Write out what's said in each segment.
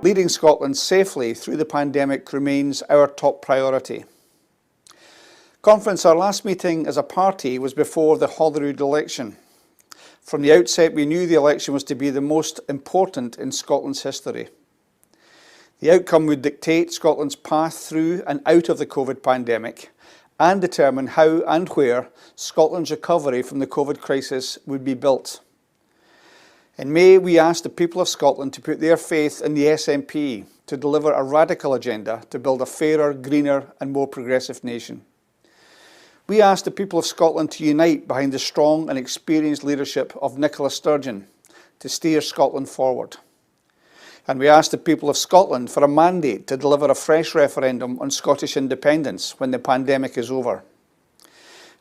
Leading Scotland safely through the pandemic remains our top priority. Conference, our last meeting as a party was before the Holyrood election. From the outset, we knew the election was to be the most important in Scotland's history. The outcome would dictate Scotland's path through and out of the COVID pandemic and determine how and where Scotland's recovery from the COVID crisis would be built. In May, we asked the people of Scotland to put their faith in the SNP to deliver a radical agenda to build a fairer, greener and more progressive nation. We asked the people of Scotland to unite behind the strong and experienced leadership of Nicola Sturgeon to steer Scotland forward. And we asked the people of Scotland for a mandate to deliver a fresh referendum on Scottish independence when the pandemic is over.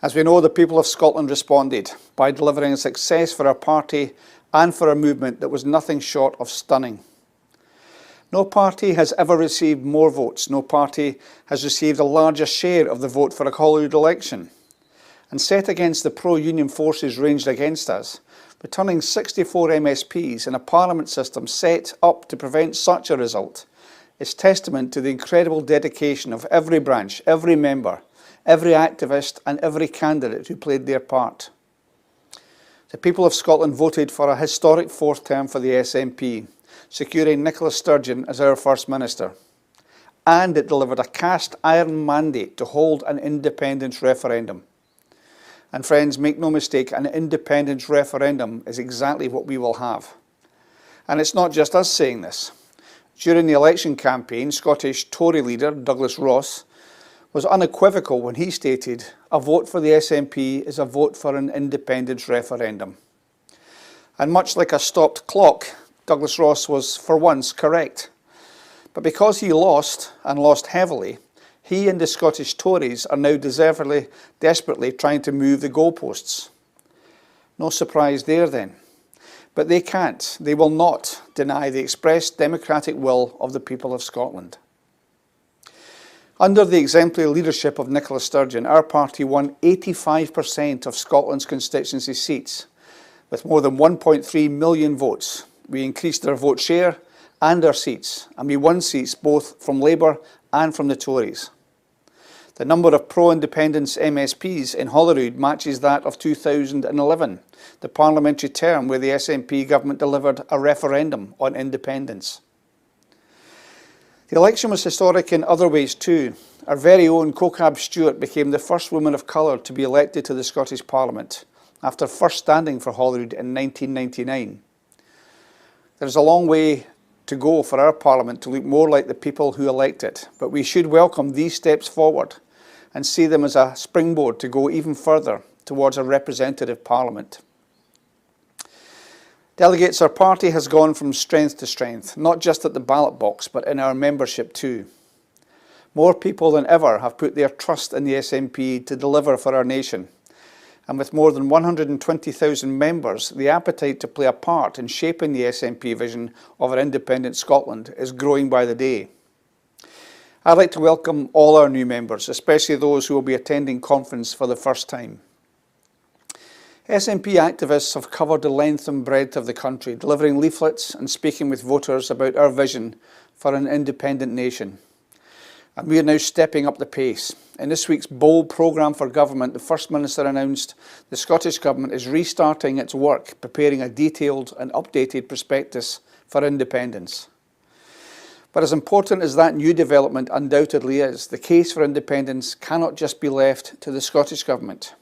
As we know, the people of Scotland responded by delivering a success for our party and for a movement that was nothing short of stunning. No party has ever received more votes. No party has received a larger share of the vote for a Holyrood election. And set against the pro-union forces ranged against us, returning 64 MSPs in a parliament system set up to prevent such a result is testament to the incredible dedication of every branch, every member, every activist and every candidate who played their part. The people of Scotland voted for a historic fourth term for the SNP, securing Nicola Sturgeon as our First Minister. And it delivered a cast iron mandate to hold an independence referendum. And friends, make no mistake, an independence referendum is exactly what we will have. And it's not just us saying this. During the election campaign, Scottish Tory leader Douglas Ross was unequivocal when he stated, "A vote for the SNP is a vote for an independence referendum." And much like a stopped clock, Douglas Ross was for once correct. But because he lost, and lost heavily, he and the Scottish Tories are now deservedly, desperately trying to move the goalposts. No surprise there then. But they can't, they will not deny the expressed democratic will of the people of Scotland. Under the exemplary leadership of Nicola Sturgeon, our party won 85% of Scotland's constituency seats, with more than 1.3 million votes. We increased our vote share and our seats, and we won seats both from Labour and from the Tories. The number of pro-independence MSPs in Holyrood matches that of 2011, the parliamentary term where the SNP government delivered a referendum on independence. The election was historic in other ways too. Our very own Cocab Stewart became the first woman of colour to be elected to the Scottish Parliament, after first standing for Holyrood in 1999. There is a long way to go for our Parliament to look more like the people who elect it, but we should welcome these steps forward and see them as a springboard to go even further towards a representative Parliament. Delegates, our party has gone from strength to strength, not just at the ballot box, but in our membership too. More people than ever have put their trust in the SNP to deliver for our nation. And with more than 120,000 members, the appetite to play a part in shaping the SNP vision of an independent Scotland is growing by the day. I'd like to welcome all our new members, especially those who will be attending conference for the first time. SNP activists have covered the length and breadth of the country, delivering leaflets and speaking with voters about our vision for an independent nation. And we are now stepping up the pace. In this week's bold programme for government, the First Minister announced the Scottish Government is restarting its work, preparing a detailed and updated prospectus for independence. But as important as that new development undoubtedly is, the case for independence cannot just be left to the Scottish Government.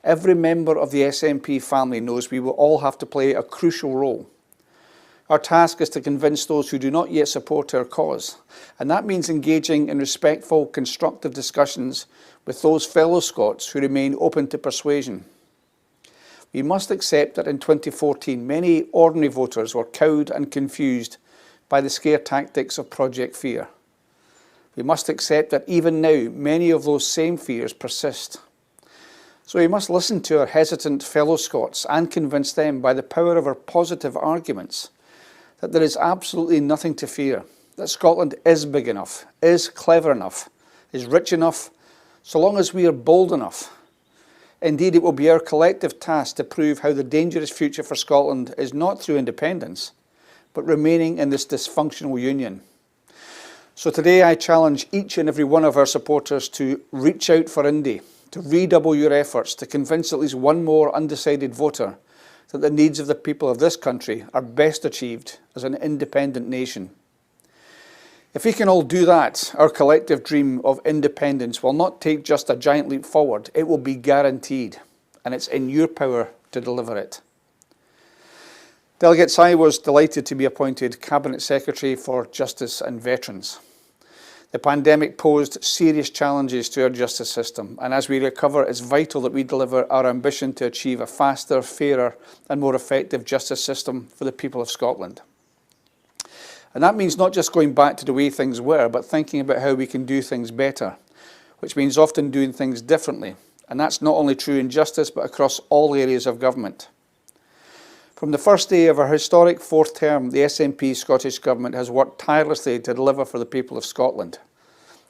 Every member of the SNP family knows we will all have to play a crucial role. Our task is to convince those who do not yet support our cause, and that means engaging in respectful, constructive discussions with those fellow Scots who remain open to persuasion. We must accept that in 2014 many ordinary voters were cowed and confused by the scare tactics of Project Fear. We must accept that even now many of those same fears persist. So we must listen to our hesitant fellow Scots and convince them by the power of our positive arguments that there is absolutely nothing to fear, that Scotland is big enough, is clever enough, is rich enough, so long as we are bold enough. Indeed, it will be our collective task to prove how the dangerous future for Scotland is not through independence, but remaining in this dysfunctional union. So today I challenge each and every one of our supporters to reach out for Indy, to redouble your efforts to convince at least one more undecided voter that the needs of the people of this country are best achieved as an independent nation. If we can all do that, our collective dream of independence will not take just a giant leap forward, it will be guaranteed, and it's in your power to deliver it. Delegates, I was delighted to be appointed Cabinet Secretary for Justice and Veterans. The pandemic posed serious challenges to our justice system, and as we recover, it's vital that we deliver our ambition to achieve a faster, fairer and more effective justice system for the people of Scotland. And that means not just going back to the way things were, but thinking about how we can do things better, which means often doing things differently. And that's not only true in justice, but across all areas of government. From the first day of our historic fourth term, the SNP Scottish Government has worked tirelessly to deliver for the people of Scotland,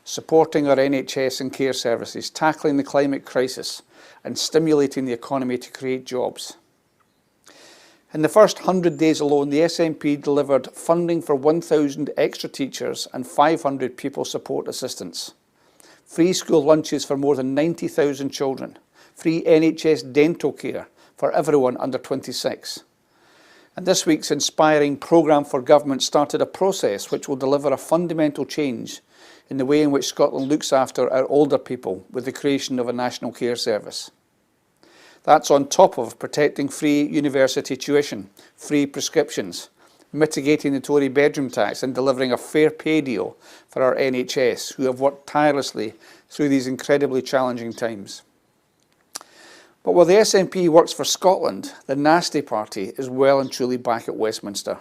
supporting our NHS and care services, tackling the climate crisis and stimulating the economy to create jobs. In the first 100 days alone, the SNP delivered funding for 1,000 extra teachers and 500 pupil support assistants, free school lunches for more than 90,000 children, free NHS dental care for everyone under 26. And this week's inspiring programme for government started a process which will deliver a fundamental change in the way in which Scotland looks after our older people with the creation of a national care service. That's on top of protecting free university tuition, free prescriptions, mitigating the Tory bedroom tax and delivering a fair pay deal for our NHS, who have worked tirelessly through these incredibly challenging times. But while the SNP works for Scotland, the nasty party is well and truly back at Westminster.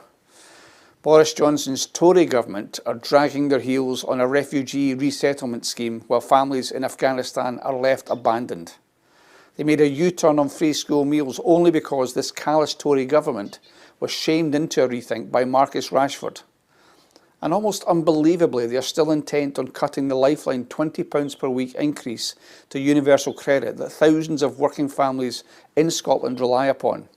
Boris Johnson's Tory government are dragging their heels on a refugee resettlement scheme while families in Afghanistan are left abandoned. They made a U-turn on free school meals only because this callous Tory government was shamed into a rethink by Marcus Rashford. And almost unbelievably, they are still intent on cutting the lifeline £20 per week increase to universal credit that thousands of working families in Scotland rely upon.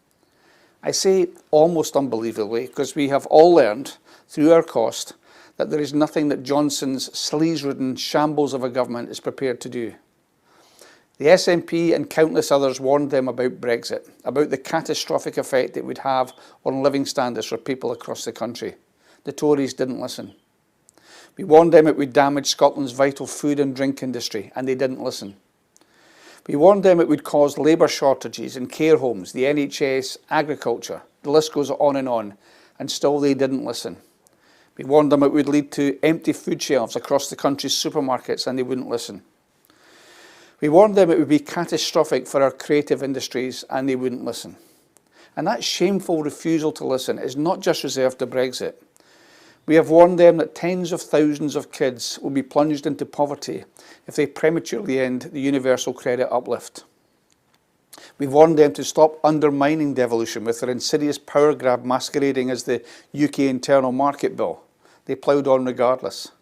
I say almost unbelievably because we have all learned through our cost that there is nothing that Johnson's sleaze-ridden shambles of a government is prepared to do. The SNP and countless others warned them about Brexit, about the catastrophic effect it would have on living standards for people across the country. The Tories didn't listen. We warned them it would damage Scotland's vital food and drink industry, and they didn't listen. We warned them it would cause labour shortages in care homes, the NHS, agriculture, the list goes on, and still they didn't listen. We warned them it would lead to empty food shelves across the country's supermarkets, and they wouldn't listen. We warned them it would be catastrophic for our creative industries, and they wouldn't listen. And that shameful refusal to listen is not just reserved to Brexit. We have warned them that tens of thousands of kids will be plunged into poverty if they prematurely end the universal credit uplift. We've warned them to stop undermining devolution with their insidious power grab masquerading as the UK Internal Market Bill. They ploughed on regardless.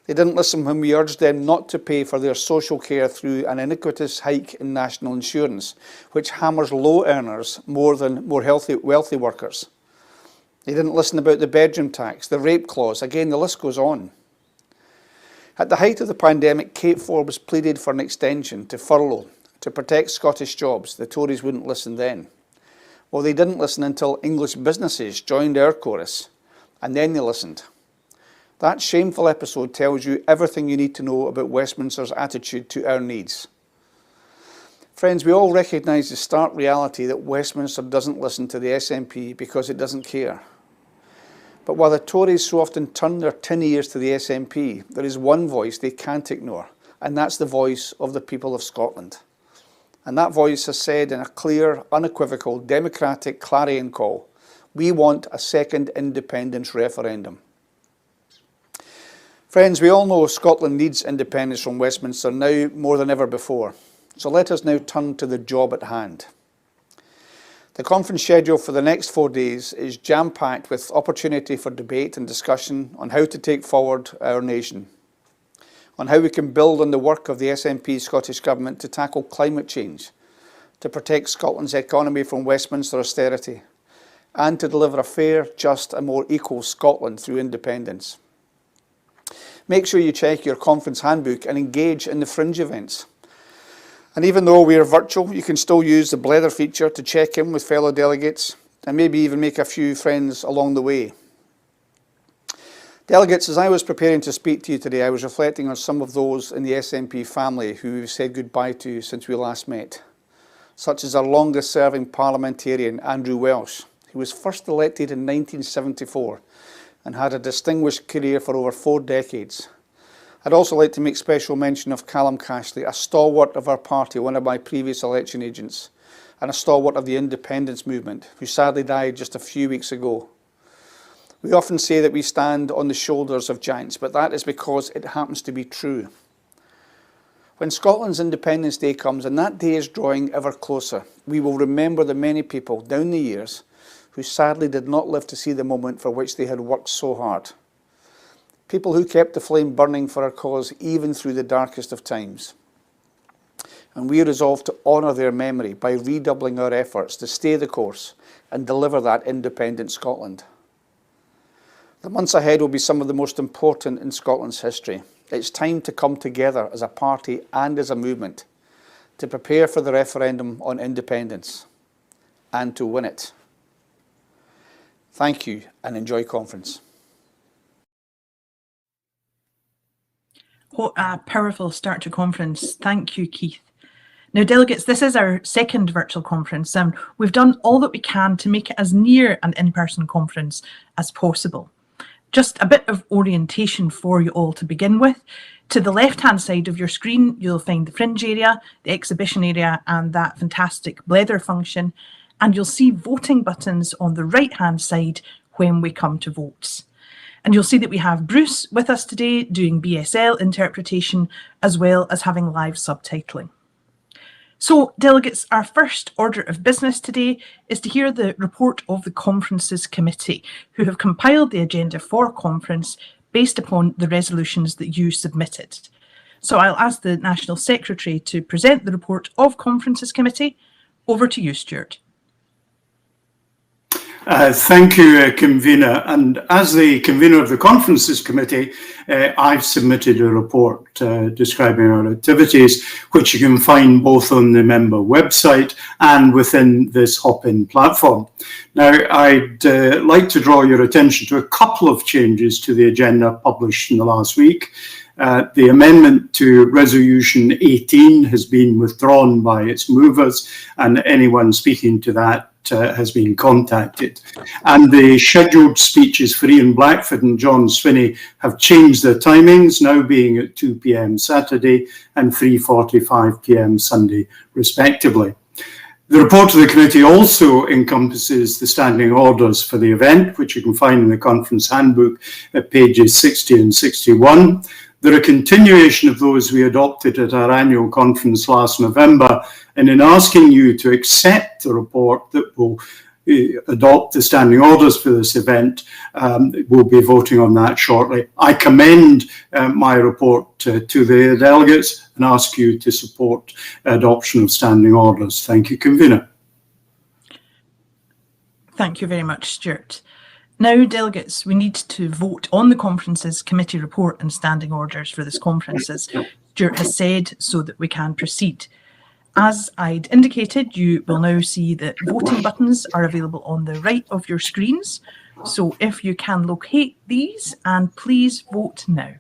They didn't listen when we urged them not to pay for their social care through an iniquitous hike in national insurance, which hammers low earners more than wealthy workers. They didn't listen about the bedroom tax, the rape clause, again the list goes on. At the height of the pandemic, Kate Forbes pleaded for an extension to furlough to protect Scottish jobs. The Tories wouldn't listen then. Well, they didn't listen until English businesses joined our chorus, and then they listened. That shameful episode tells you everything you need to know about Westminster's attitude to our needs. Friends, we all recognise the stark reality that Westminster doesn't listen to the SNP because it doesn't care. But while the Tories so often turn their tin ears to the SNP, there is one voice they can't ignore, and that's the voice of the people of Scotland. And that voice has said in a clear, unequivocal, democratic clarion call, we want a second independence referendum. Friends, we all know Scotland needs independence from Westminster now more than ever before. So let us now turn to the job at hand. The conference schedule for the next 4 days is jam-packed with opportunity for debate and discussion on how to take forward our nation, on how we can build on the work of the SNP Scottish Government to tackle climate change, to protect Scotland's economy from Westminster austerity, and to deliver a fair, just and more equal Scotland through independence. Make sure you check your conference handbook and engage in the fringe events. And even though we are virtual, you can still use the blether feature to check in with fellow delegates and maybe even make a few friends along the way. Delegates, as I was preparing to speak to you today, I was reflecting on some of those in the SNP family who we've said goodbye to since we last met, such as our longest serving parliamentarian, Andrew Welsh, who was first elected in 1974 and had a distinguished career for over 4 decades. I'd also like to make special mention of Callum Cashley, a stalwart of our party, one of my previous election agents, and a stalwart of the independence movement, who sadly died just a few weeks ago. We often say that we stand on the shoulders of giants, but that is because it happens to be true. When Scotland's Independence Day comes, and that day is drawing ever closer, we will remember the many people down the years who sadly did not live to see the moment for which they had worked so hard. People who kept the flame burning for our cause even through the darkest of times. And we resolve to honour their memory by redoubling our efforts to stay the course and deliver that independent Scotland. The months ahead will be some of the most important in Scotland's history. It's time to come together as a party and as a movement to prepare for the referendum on independence and to win it. Thank you and enjoy conference. What a powerful start to conference. Thank you, Keith. Now, delegates, this is our second virtual conference, and we've done all that we can to make it as near an in-person conference as possible. Just a bit of orientation for you all to begin with. To the left-hand side of your screen, you'll find the fringe area, the exhibition area, and that fantastic blether function. And you'll see voting buttons on the right-hand side when we come to votes. And you'll see that we have Bruce with us today doing BSL interpretation, as well as having live subtitling. So, delegates, our first order of business today is to hear the report of the Conferences Committee, who have compiled the agenda for conference based upon the resolutions that you submitted. So I'll ask the National Secretary to present the report of Conferences Committee. Over to you, Stuart. Thank you, Convener. And as the convener of the Conferences Committee, I've submitted a report describing our activities, which you can find both on the member website and within this Hop-In platform. Now, I'd like to draw your attention to a couple of changes to the agenda published in the last week. The amendment to Resolution 18 has been withdrawn by its movers, and anyone speaking to that has been contacted. And the scheduled speeches for Ian Blackford and John Swinney have changed their timings, now being at 2 p.m. Saturday and 3:45 p.m. Sunday, respectively. The report of the committee also encompasses the standing orders for the event, which you can find in the conference handbook at pages 60 and 61. They're a continuation of those we adopted at our annual conference last November, and in asking you to accept the report that will adopt the standing orders for this event, we'll be voting on that shortly. I commend my report to the delegates and ask you to support adoption of standing orders. Thank you, Convener. Thank you very much, Stuart. Now, delegates, we need to vote on the Conferences Committee report and standing orders for this conference, as Stuart has said, so that we can proceed. As I'd indicated, you will now see that voting buttons are available on the right of your screens. So if you can locate these, and please vote now.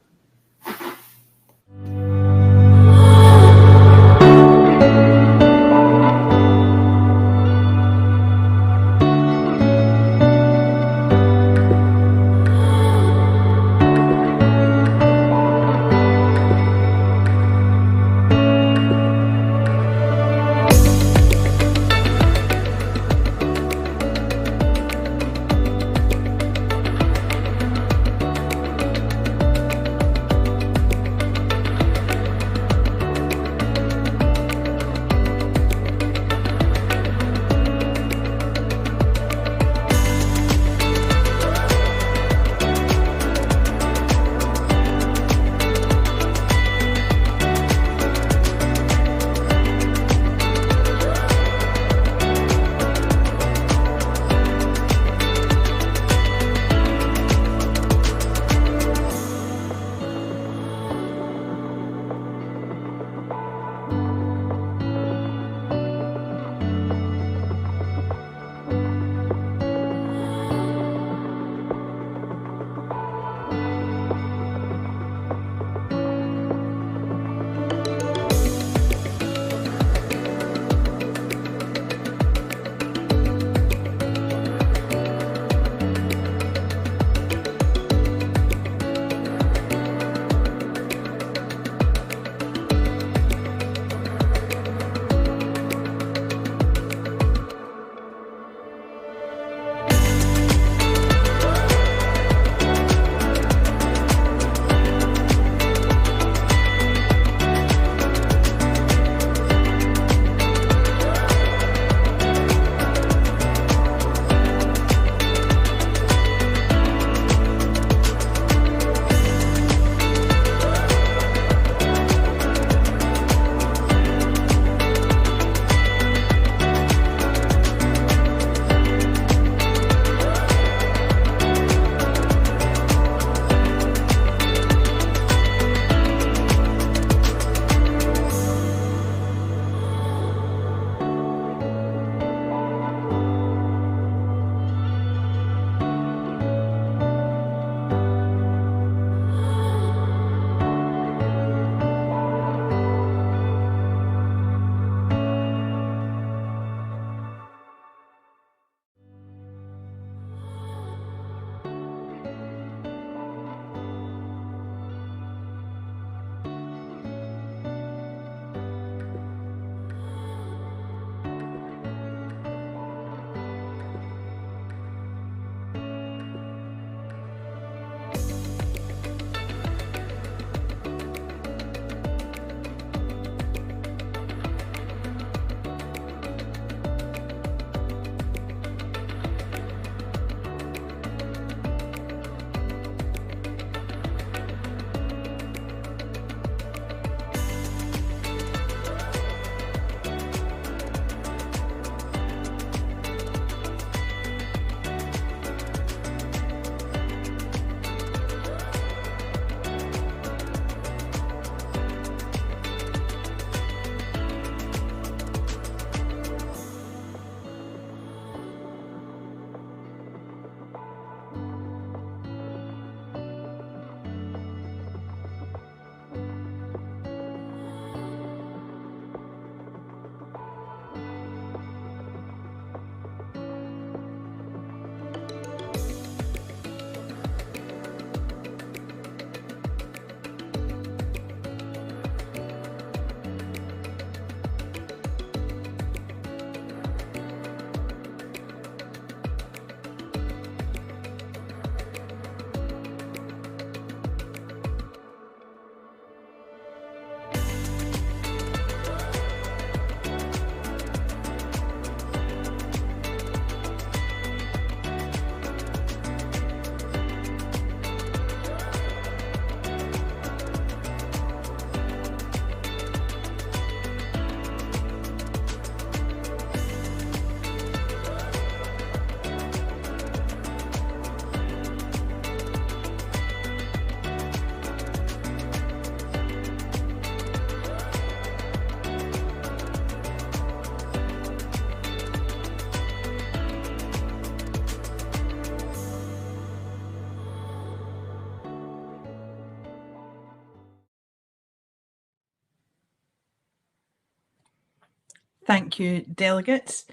Thank you, delegates.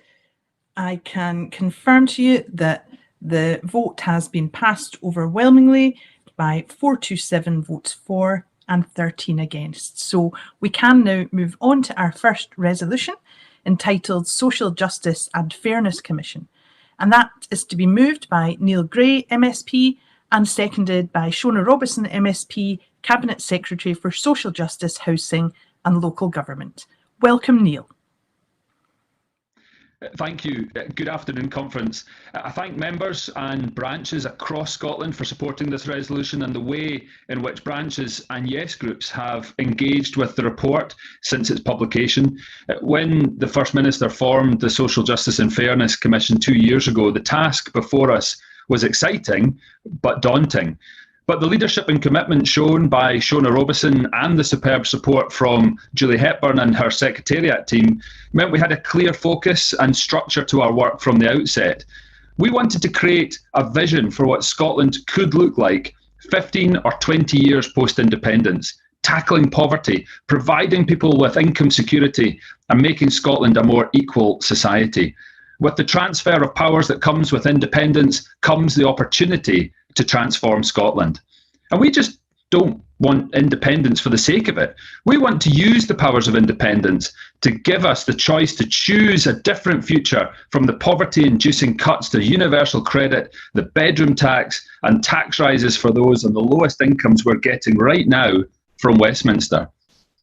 I can confirm to you that the vote has been passed overwhelmingly by 427 votes for and 13 against. So we can now move on to our first resolution, entitled Social Justice and Fairness Commission. And that is to be moved by Neil Gray, MSP, and seconded by Shona Robison, MSP, Cabinet Secretary for Social Justice, Housing and Local Government. Welcome, Neil. Thank you. Good afternoon, Conference. I thank members and branches across Scotland for supporting this resolution and the way in which branches and Yes groups have engaged with the report since its publication. When the First Minister formed the Social Justice and Fairness Commission 2 years ago, the task before us was exciting but daunting. But the leadership and commitment shown by Shona Robison and the superb support from Julie Hepburn and her Secretariat team meant we had a clear focus and structure to our work from the outset. We wanted to create a vision for what Scotland could look like 15 or 20 years post-independence, tackling poverty, providing people with income security, and making Scotland a more equal society. With the transfer of powers that comes with independence comes the opportunity to transform Scotland. And we just don't want independence for the sake of it. We want to use the powers of independence to give us the choice to choose a different future from the poverty-inducing cuts to universal credit, the bedroom tax, and tax rises for those on the lowest incomes we're getting right now from Westminster.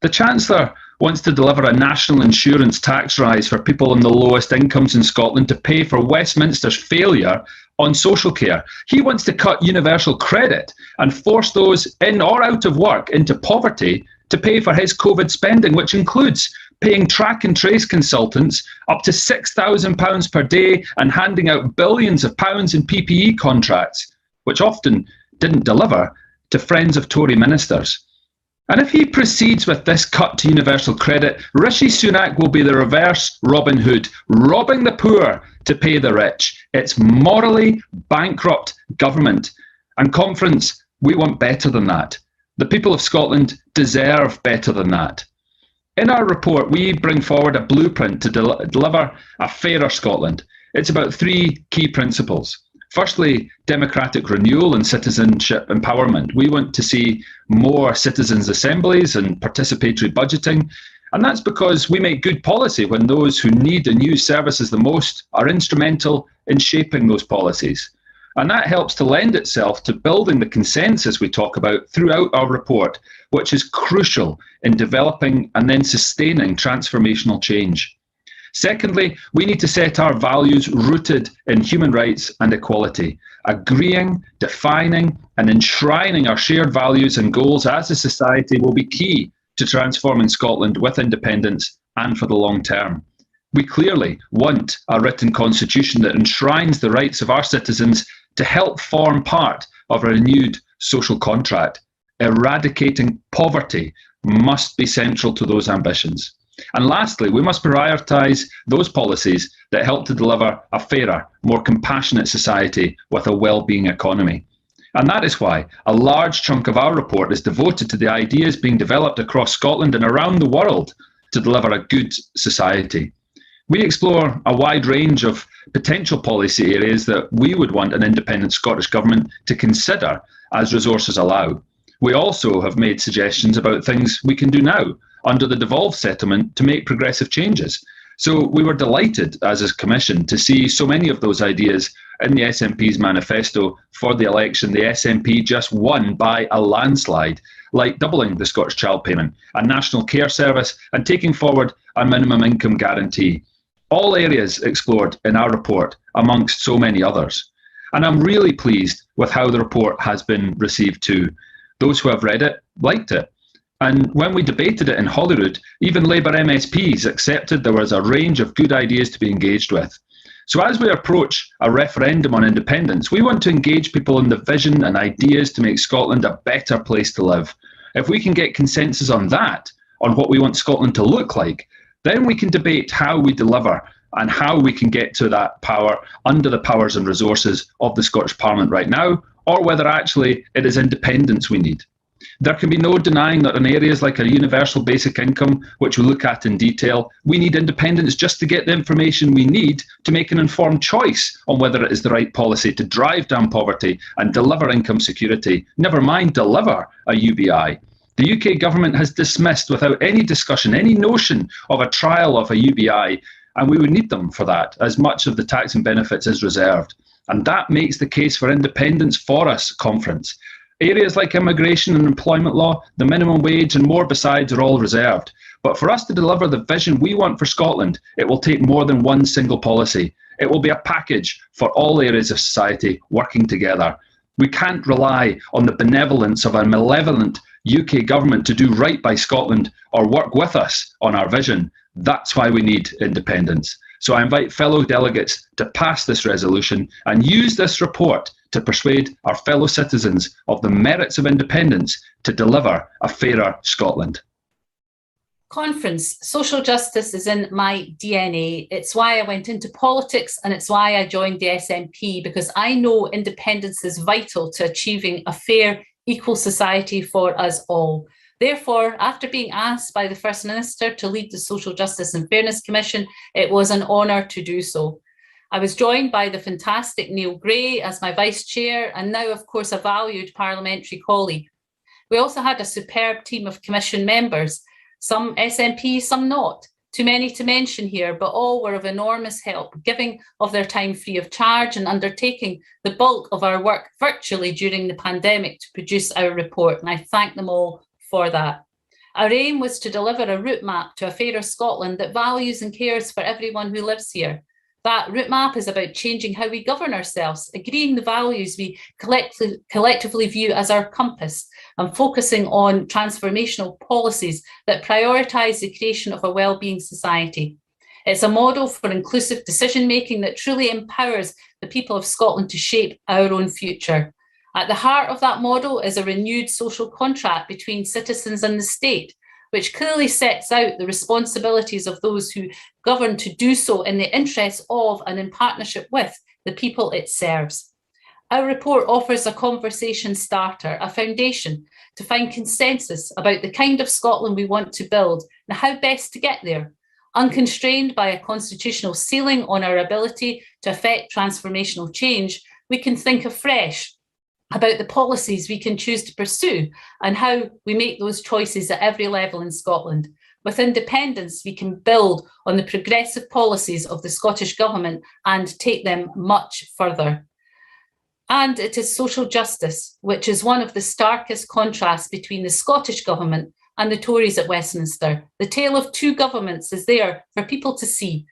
The Chancellor wants to deliver a national insurance tax rise for people on the lowest incomes in Scotland to pay for Westminster's failure on social care. He wants to cut universal credit and force those in or out of work into poverty to pay for his COVID spending, which includes paying track and trace consultants up to £6,000 per day and handing out billions of pounds in PPE contracts, which often didn't deliver, to friends of Tory ministers. And if he proceeds with this cut to universal credit, Rishi Sunak will be the reverse Robin Hood, robbing the poor to pay the rich. It's morally bankrupt government. And Conference, we want better than that. The people of Scotland deserve better than that. In our report, we bring forward a blueprint to deliver a fairer Scotland. It's about three key principles. Firstly, democratic renewal and citizenship empowerment. We want to see more citizens' assemblies and participatory budgeting. And that's because we make good policy when those who need and use services the most are instrumental in shaping those policies. And that helps to lend itself to building the consensus we talk about throughout our report, which is crucial in developing and then sustaining transformational change. Secondly, we need to set our values rooted in human rights and equality, agreeing, defining and enshrining our shared values and goals as a society will be key to transforming Scotland with independence and for the long term. We clearly want a written constitution that enshrines the rights of our citizens to help form part of a renewed social contract. Eradicating poverty must be central to those ambitions. And lastly, we must prioritise those policies that help to deliver a fairer, more compassionate society with a well-being economy. And that is why a large chunk of our report is devoted to the ideas being developed across Scotland and around the world to deliver a good society. We explore a wide range of potential policy areas that we would want an independent Scottish Government to consider as resources allow. We also have made suggestions about things we can do now under the devolved settlement to make progressive changes. So we were delighted as a Commission to see so many of those ideas in the SNP's manifesto for the election. The SNP just won by a landslide, like doubling the Scottish Child Payment, a national care service and taking forward a minimum income guarantee. All areas explored in our report amongst so many others. And I'm really pleased with how the report has been received too. Those who have read it liked it. And when we debated it in Holyrood, even Labour MSPs accepted there was a range of good ideas to be engaged with. So as we approach a referendum on independence, we want to engage people in the vision and ideas to make Scotland a better place to live. If we can get consensus on that, on what we want Scotland to look like, then we can debate how we deliver and how we can get to that power under the powers and resources of the Scottish Parliament right now, or whether actually it is independence we need. There can be no denying that in areas like a universal basic income, which we'll look at in detail, we need independence just to get the information we need to make an informed choice on whether it is the right policy to drive down poverty and deliver income security, never mind deliver a UBI. The UK government has dismissed without any discussion any notion of a trial of a UBI, and we would need them for that, as much of the tax and benefits is reserved. And that makes the case for independence for us, Conference. Areas like immigration and employment law, the minimum wage and more besides are all reserved. But for us to deliver the vision we want for Scotland, it will take more than one single policy. It will be a package for all areas of society working together. We can't rely on the benevolence of a malevolent UK government to do right by Scotland or work with us on our vision. That's why we need independence. So I invite fellow delegates to pass this resolution and use this report to persuade our fellow citizens of the merits of independence to deliver a fairer Scotland. Conference, social justice is in my DNA. It's why I went into politics and it's why I joined the SNP, because I know independence is vital to achieving a fair, equal society for us all. Therefore, after being asked by the First Minister to lead the Social Justice and Fairness Commission, it was an honour to do so. I was joined by the fantastic Neil Gray as my Vice Chair, and now, of course, a valued parliamentary colleague. We also had a superb team of Commission members, some SNP, some not. Too many to mention here, but all were of enormous help, giving of their time free of charge and undertaking the bulk of our work virtually during the pandemic to produce our report, and I thank them all for that. Our aim was to deliver a route map to a fairer Scotland that values and cares for everyone who lives here. That route map is about changing how we govern ourselves, agreeing the values we collectively view as our compass, and focusing on transformational policies that prioritise the creation of a well-being society. It's a model for inclusive decision-making that truly empowers the people of Scotland to shape our own future. At the heart of that model is a renewed social contract between citizens and the state, which clearly sets out the responsibilities of those who govern to do so in the interests of and in partnership with the people it serves. Our report offers a conversation starter, a foundation to find consensus about the kind of Scotland we want to build and how best to get there, unconstrained by a constitutional ceiling on our ability to effect transformational change. We can think afresh about the policies we can choose to pursue and how we make those choices at every level in Scotland. With independence, we can build on the progressive policies of the Scottish Government and take them much further. And it is social justice, which is one of the starkest contrasts between the Scottish Government and the Tories at Westminster. The tale of two governments is there for people to see.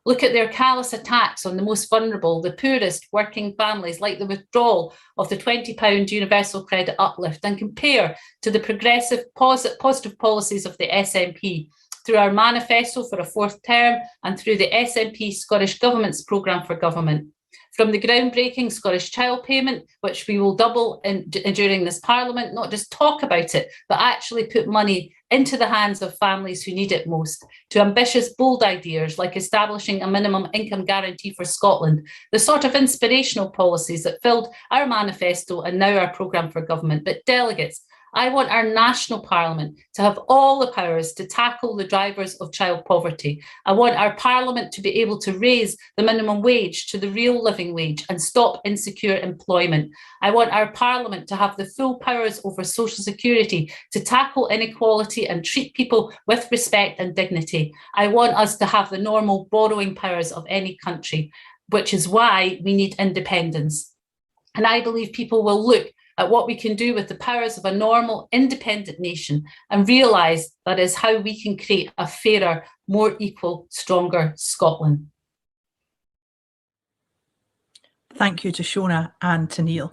Look at their callous attacks on the most vulnerable, the poorest working families, like the withdrawal of the £20 universal credit uplift, and compare to the progressive positive policies of the SNP through our manifesto for a fourth term and through the SNP Scottish Government's programme for government. From the groundbreaking Scottish Child Payment, which we will double during this Parliament, not just talk about it, but actually put money into the hands of families who need it most, to ambitious, bold ideas like establishing a minimum income guarantee for Scotland, the sort of inspirational policies that filled our manifesto and now our programme for government. But delegates, I want our national parliament to have all the powers to tackle the drivers of child poverty. I want our parliament to be able to raise the minimum wage to the real living wage and stop insecure employment. I want our parliament to have the full powers over social security to tackle inequality and treat people with respect and dignity. I want us to have the normal borrowing powers of any country, which is why we need independence. And I believe people will look at what we can do with the powers of a normal, independent nation and realise that is how we can create a fairer, more equal, stronger Scotland. Thank you to Shona and to Neil.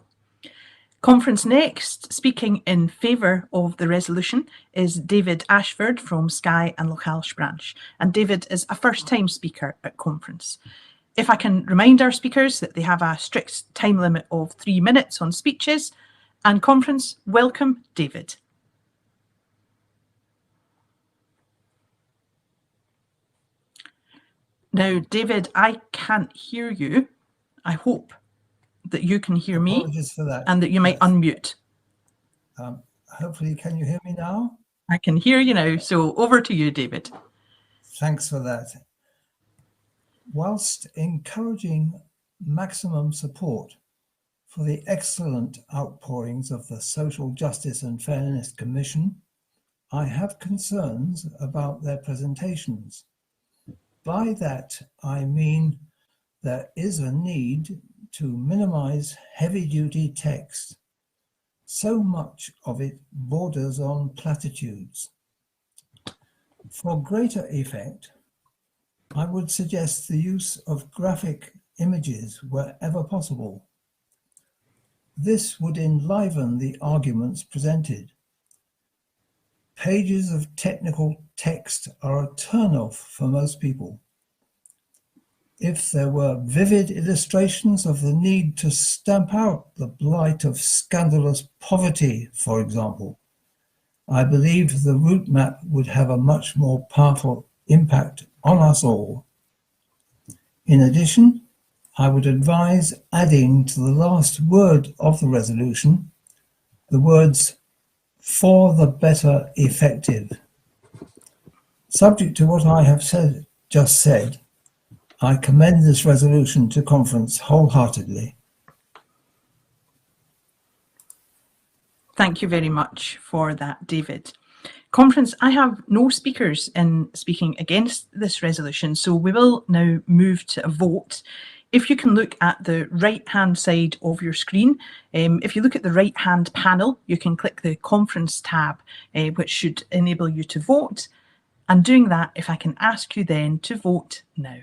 Conference next, speaking in favour of the resolution, is David Ashford from Skye and Lochalsh branch. And David is a first-time speaker at conference. If I can remind our speakers that they have a strict time limit of 3 minutes on speeches. And conference, welcome, David. Now, David, I can't hear you. I hope that you can hear me. Apologies for that. And that you might unmute. Hopefully, can you hear me now? I can hear you now, so over to you, David. Thanks for that. Whilst encouraging maximum support for the excellent outpourings of the Social Justice and Fairness Commission, I have concerns about their presentations. By that, I mean there is a need to minimize heavy-duty text. So much of it borders on platitudes. For greater effect, I would suggest the use of graphic images wherever possible. This would enliven the arguments presented. Pages of technical text are a turn-off for most people. If there were vivid illustrations of the need to stamp out the blight of scandalous poverty, for example, I believe the route map would have a much more powerful impact on us all. In addition, I would advise adding to the last word of the resolution the words "for the better effective." Subject to what I have just said, I commend this resolution to conference wholeheartedly. Thank you very much for that, David. Conference, I have no speakers in speaking against this resolution, so we will now move to a vote. If you can look at the right-hand side of your screen, if you look at the right-hand panel, you can click the Conference tab, which should enable you to vote. And doing that, if I can ask you then to vote now.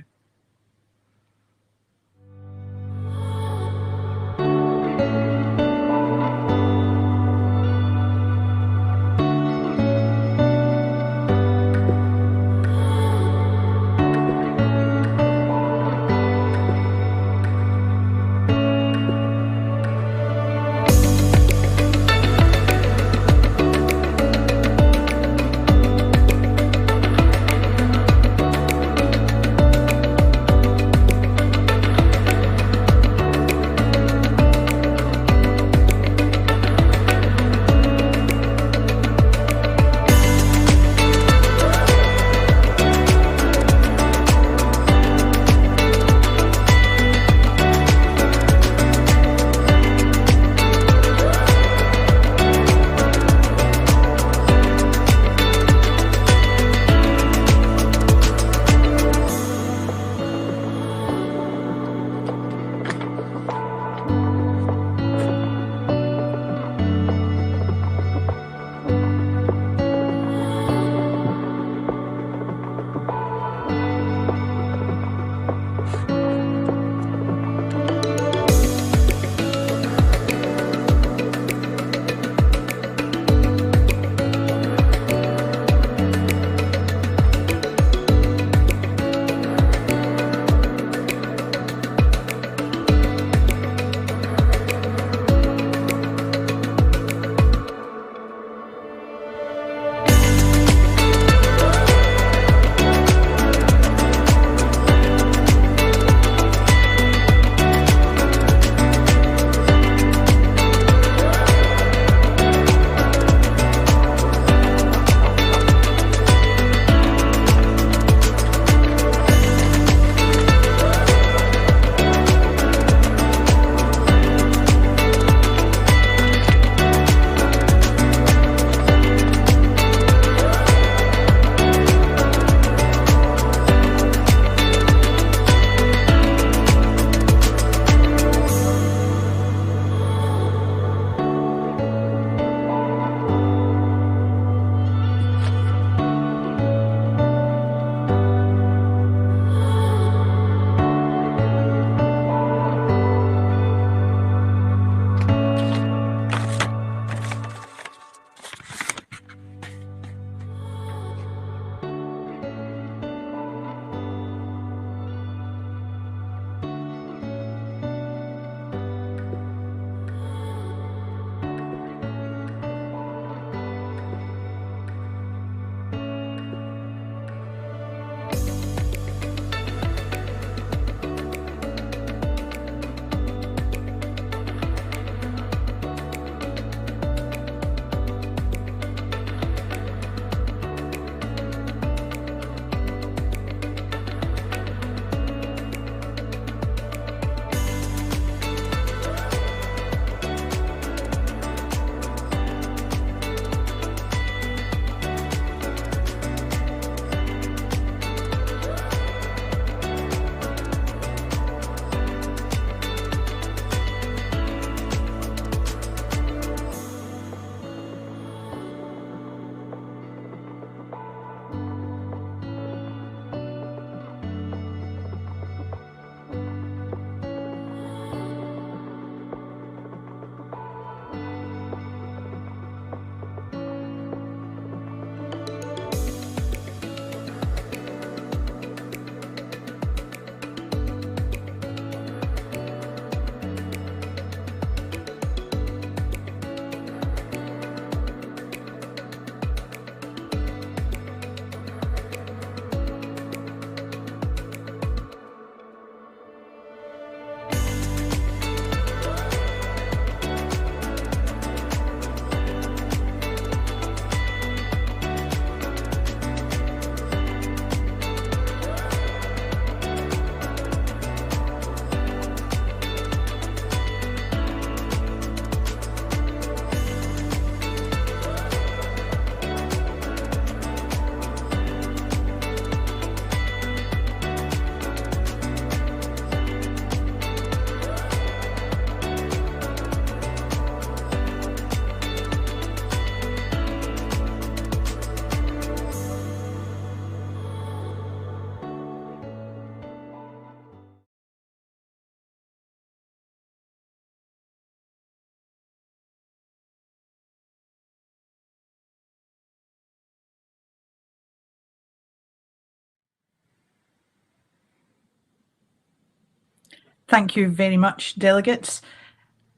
Thank you very much, delegates.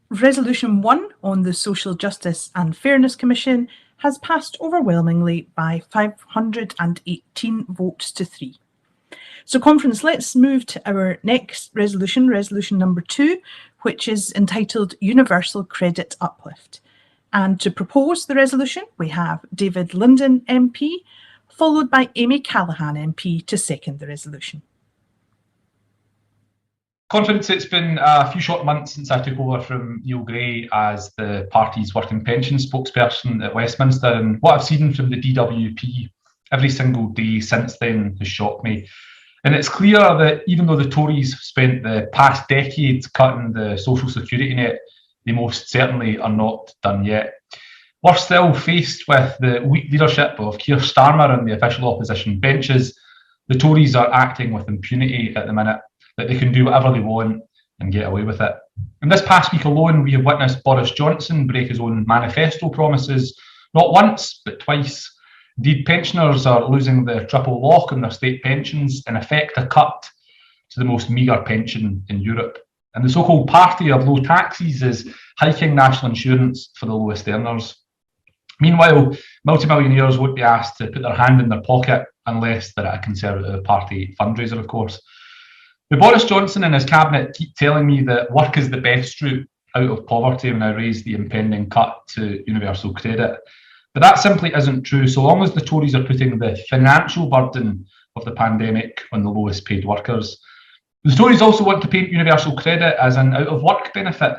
Resolution 1 on the Social Justice and Fairness Commission has passed overwhelmingly by 518 votes to 3. So conference, let's move to our next resolution, resolution number 2, which is entitled Universal Credit Uplift. And to propose the resolution, we have David Linden MP, followed by Amy Callaghan MP to second the resolution. Conference, it's been a few short months since I took over from Neil Gray as the party's working pension spokesperson at Westminster, and what I've seen from the DWP every single day since then has shocked me. And it's clear that even though the Tories spent the past decade cutting the social security net, they most certainly are not done yet. We're still faced with the weak leadership of Keir Starmer and the official opposition benches. The Tories are acting with impunity at the minute, that they can do whatever they want and get away with it. In this past week alone, we have witnessed Boris Johnson break his own manifesto promises, not once, but twice. Indeed, pensioners are losing the triple lock on their state pensions, in effect a cut to the most meagre pension in Europe. And the so-called party of low taxes is hiking national insurance for the lowest earners. Meanwhile, multimillionaires won't be asked to put their hand in their pocket unless they're at a Conservative Party fundraiser, of course. But Boris Johnson and his cabinet keep telling me that work is the best route out of poverty when I raise the impending cut to universal credit. But that simply isn't true, so long as the Tories are putting the financial burden of the pandemic on the lowest paid workers. The Tories also want to paint universal credit as an out-of-work benefit,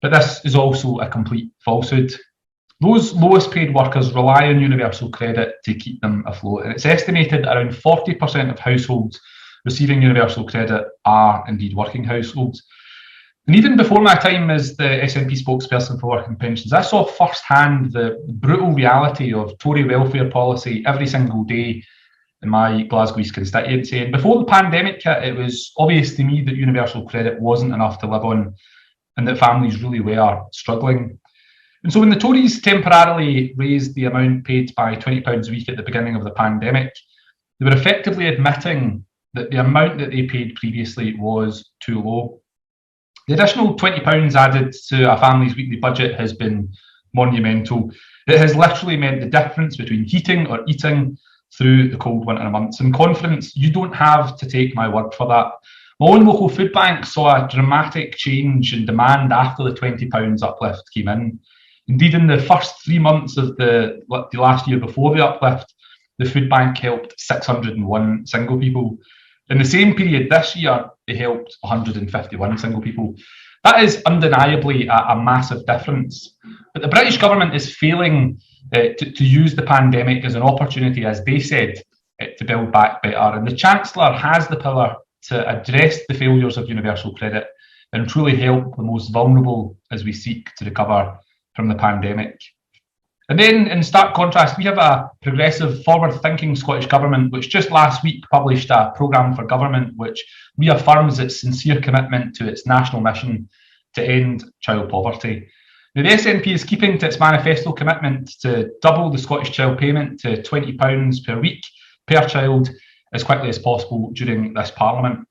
but this is also a complete falsehood. Those lowest paid workers rely on universal credit to keep them afloat, and it's estimated around 40% of households receiving universal credit are indeed working households. And even before my time as the SNP spokesperson for working pensions, I saw firsthand the brutal reality of Tory welfare policy every single day in my Glasgow East constituency. And before the pandemic hit, it was obvious to me that universal credit wasn't enough to live on and that families really were struggling. And so when the Tories temporarily raised the amount paid by £20 a week at the beginning of the pandemic, they were effectively admitting that the amount that they paid previously was too low. The additional £20 added to a family's weekly budget has been monumental. It has literally meant the difference between heating or eating through the cold winter months. In confidence, you don't have to take my word for that. My own local food bank saw a dramatic change in demand after the £20 uplift came in. Indeed, in the first 3 months of the last year before the uplift, the food bank helped 601 single people. In the same period this year, they helped 151 single people. That is undeniably a massive difference. But the British government is failing to use the pandemic as an opportunity, as they said, to build back better. And the Chancellor has the power to address the failures of universal credit and truly help the most vulnerable as we seek to recover from the pandemic. And then, in stark contrast, we have a progressive, forward-thinking Scottish Government which just last week published a programme for government which reaffirms its sincere commitment to its national mission to end child poverty. Now, the SNP is keeping to its manifesto commitment to double the Scottish child payment to £20 per week per child as quickly as possible during this Parliament.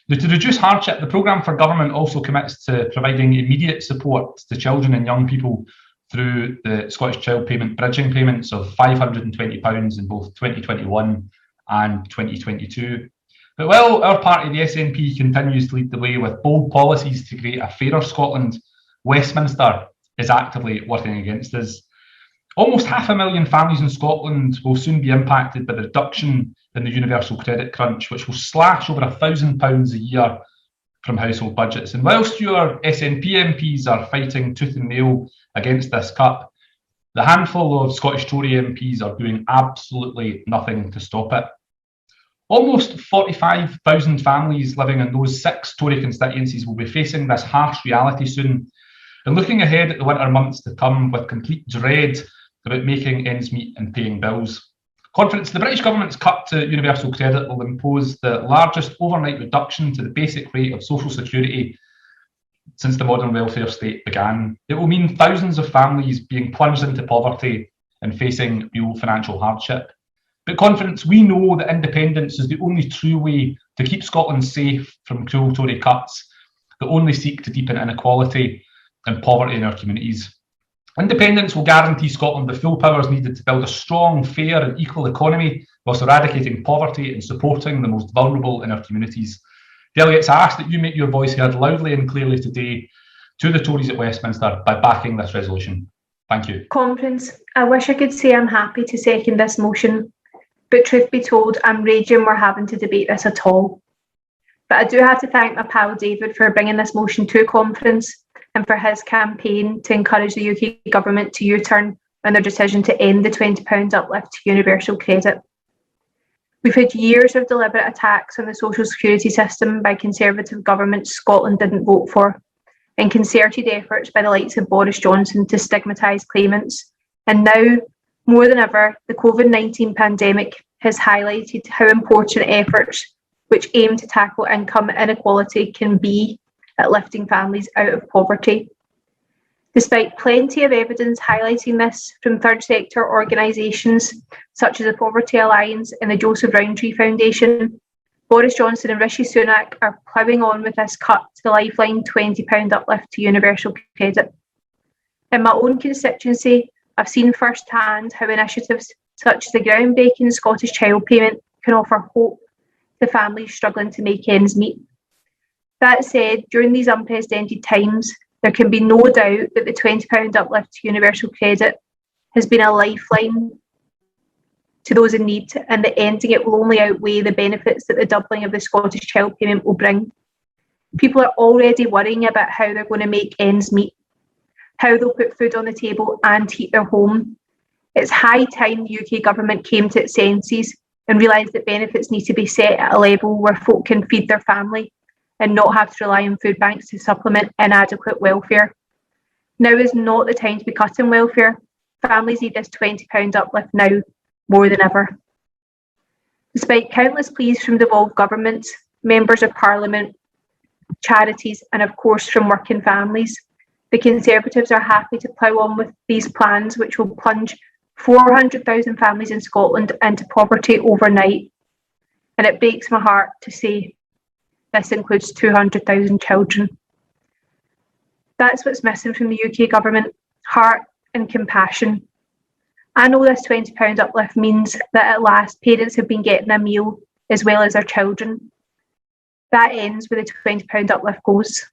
Now, to reduce hardship, the programme for government also commits to providing immediate support to children and young people through the Scottish Child Payment bridging payments of £520 in both 2021 and 2022. But while our party, the SNP, continues to lead the way with bold policies to create a fairer Scotland, Westminster is actively working against us. Almost 500,000 families in Scotland will soon be impacted by the reduction in the universal credit crunch, which will slash over £1,000 a year from household budgets. And whilst your SNP MPs are fighting tooth and nail against this cut, the handful of Scottish Tory MPs are doing absolutely nothing to stop it. Almost 45,000 families living in those 6 Tory constituencies will be facing this harsh reality soon, and looking ahead at the winter months to come with complete dread about making ends meet and paying bills. Conference, the British government's cut to universal credit will impose the largest overnight reduction to the basic rate of social security since the modern welfare state began. It will mean thousands of families being plunged into poverty and facing real financial hardship. But Conference, we know that independence is the only true way to keep Scotland safe from cruel Tory cuts. that only seek to deepen inequality and poverty in our communities. Independence will guarantee Scotland the full powers needed to build a strong, fair and equal economy whilst eradicating poverty and supporting the most vulnerable in our communities. Delegates, I ask that you make your voice heard loudly and clearly today to the Tories at Westminster by backing this resolution. Thank you. Conference, I wish I could say I'm happy to second this motion, but truth be told, I'm raging we're having to debate this at all. But I do have to thank my pal David for bringing this motion to conference and for his campaign to encourage the UK government to U-turn on their decision to end the £20 uplift to universal credit. We've had years of deliberate attacks on the social security system by Conservative governments Scotland didn't vote for, and concerted efforts by the likes of Boris Johnson to stigmatise claimants. And now, more than ever, the COVID-19 pandemic has highlighted how important efforts which aim to tackle income inequality can be at lifting families out of poverty. Despite plenty of evidence highlighting this from third sector organisations such as the Poverty Alliance and the Joseph Rowntree Foundation, Boris Johnson and Rishi Sunak are ploughing on with this cut to the lifeline £20 uplift to universal credit. In my own constituency, I've seen firsthand how initiatives such as the groundbreaking Scottish Child Payment can offer hope to families struggling to make ends meet. That said, during these unprecedented times, there can be no doubt that the £20 uplift to universal credit has been a lifeline to those in need, and that ending it will only outweigh the benefits that the doubling of the Scottish Child Payment will bring. People are already worrying about how they're going to make ends meet, how they'll put food on the table and heat their home. It's high time the UK government came to its senses and realised that benefits need to be set at a level where folk can feed their family and not have to rely on food banks to supplement inadequate welfare. Now is not the time to be cutting welfare. Families need this £20 uplift now more than ever. Despite countless pleas from devolved governments, members of Parliament, charities and of course from working families, the Conservatives are happy to plough on with these plans which will plunge 400,000 families in Scotland into poverty overnight. And it breaks my heart to say this includes 200,000 children. That's what's missing from the UK government, heart and compassion. I know this £20 uplift means that at last parents have been getting a meal as well as their children. That ends where the £20 uplift goes.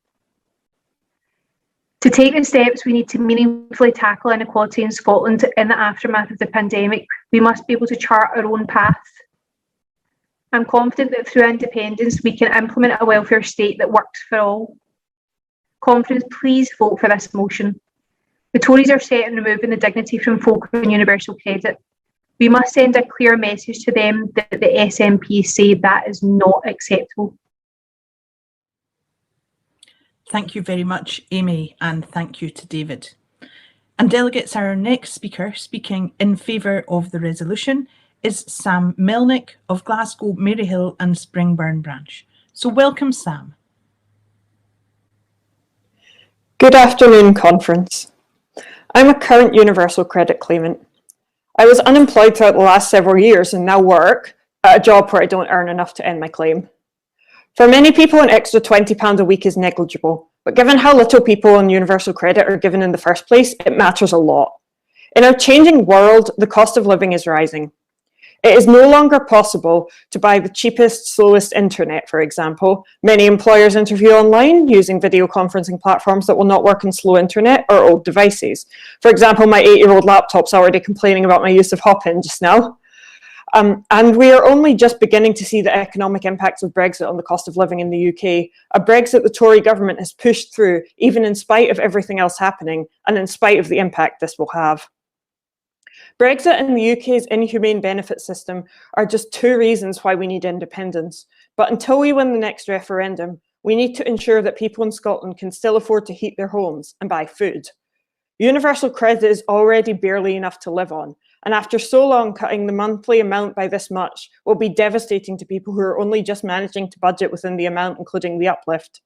To take the steps we need to meaningfully tackle inequality in Scotland in the aftermath of the pandemic, we must be able to chart our own path. I'm confident that through independence we can implement a welfare state that works for all. Conference, please vote for this motion. The Tories are set on removing the dignity from folk on universal credit. We must send a clear message to them that the SNP say that is not acceptable. Thank you very much, Amy, and thank you to David. And delegates, our next speaker speaking in favour of the resolution is Sam Melnick of Glasgow, Maryhill and Springburn branch. So welcome, Sam. Good afternoon, Conference. I'm a current universal credit claimant. I was unemployed throughout the last several years and now work at a job where I don't earn enough to end my claim. For many people, an extra £20 a week is negligible, but given how little people on universal credit are given in the first place, it matters a lot. In our changing world, the cost of living is rising. It is no longer possible to buy the cheapest, slowest internet, for example. Many employers interview online using video conferencing platforms that will not work on slow internet or old devices. For example, my 8-year-old laptop's already complaining about my use of Hopin just now. And we are only just beginning to see the economic impacts of Brexit on the cost of living in the UK, a Brexit the Tory government has pushed through, even in spite of everything else happening, and in spite of the impact this will have. Brexit and the UK's inhumane benefit system are just two reasons why we need independence. But until we win the next referendum, we need to ensure that people in Scotland can still afford to heat their homes and buy food. Universal credit is already barely enough to live on, and after so long, cutting the monthly amount by this much will be devastating to people who are only just managing to budget within the amount, including the uplift.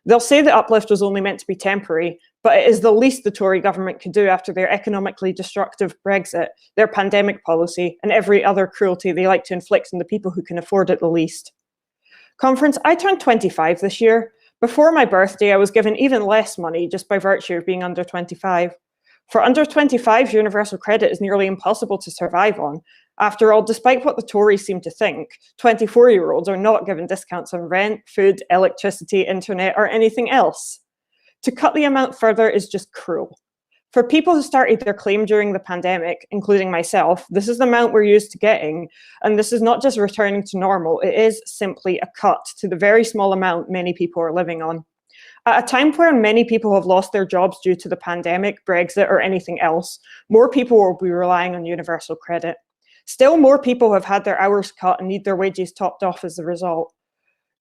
They'll say the uplift was only meant to be temporary, but it is the least the Tory government could do after their economically destructive Brexit, their pandemic policy, and every other cruelty they like to inflict on the people who can afford it the least. Conference, I turned 25 this year, Before my birthday, I was given even less money just by virtue of being under 25. For under 25s, universal credit is nearly impossible to survive on. After all, despite what the Tories seem to think, 24-year-olds are not given discounts on rent, food, electricity, internet, or anything else. To cut the amount further is just cruel. For people who started their claim during the pandemic, including myself, this is the amount we're used to getting, and this is not just returning to normal, it is simply a cut to the very small amount many people are living on. At a time when many people have lost their jobs due to the pandemic, Brexit, or anything else, more people will be relying on universal credit. Still, more people have had their hours cut and need their wages topped off as a result.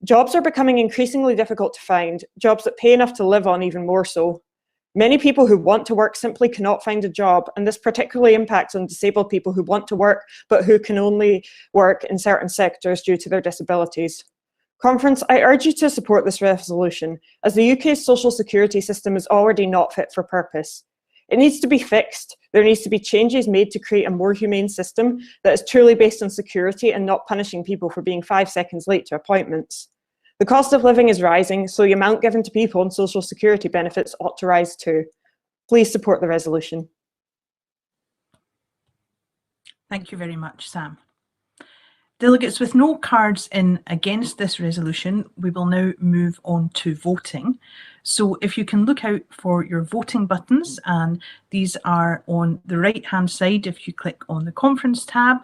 Jobs are becoming increasingly difficult to find, jobs that pay enough to live on even more so. Many people who want to work simply cannot find a job, and this particularly impacts on disabled people who want to work, but who can only work in certain sectors due to their disabilities. Conference, I urge you to support this resolution, as the UK's social security system is already not fit for purpose. It needs to be fixed. There needs to be changes made to create a more humane system that is truly based on security and not punishing people for being 5 seconds late to appointments. The cost of living is rising, so the amount given to people on social security benefits ought to rise too. Please support the resolution. Thank you very much, Sam. Delegates, with no cards in against this resolution, we will now move on to voting. So if you can look out for your voting buttons, and these are on the right-hand side if you click on the conference tab,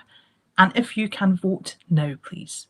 and if you can vote now, please.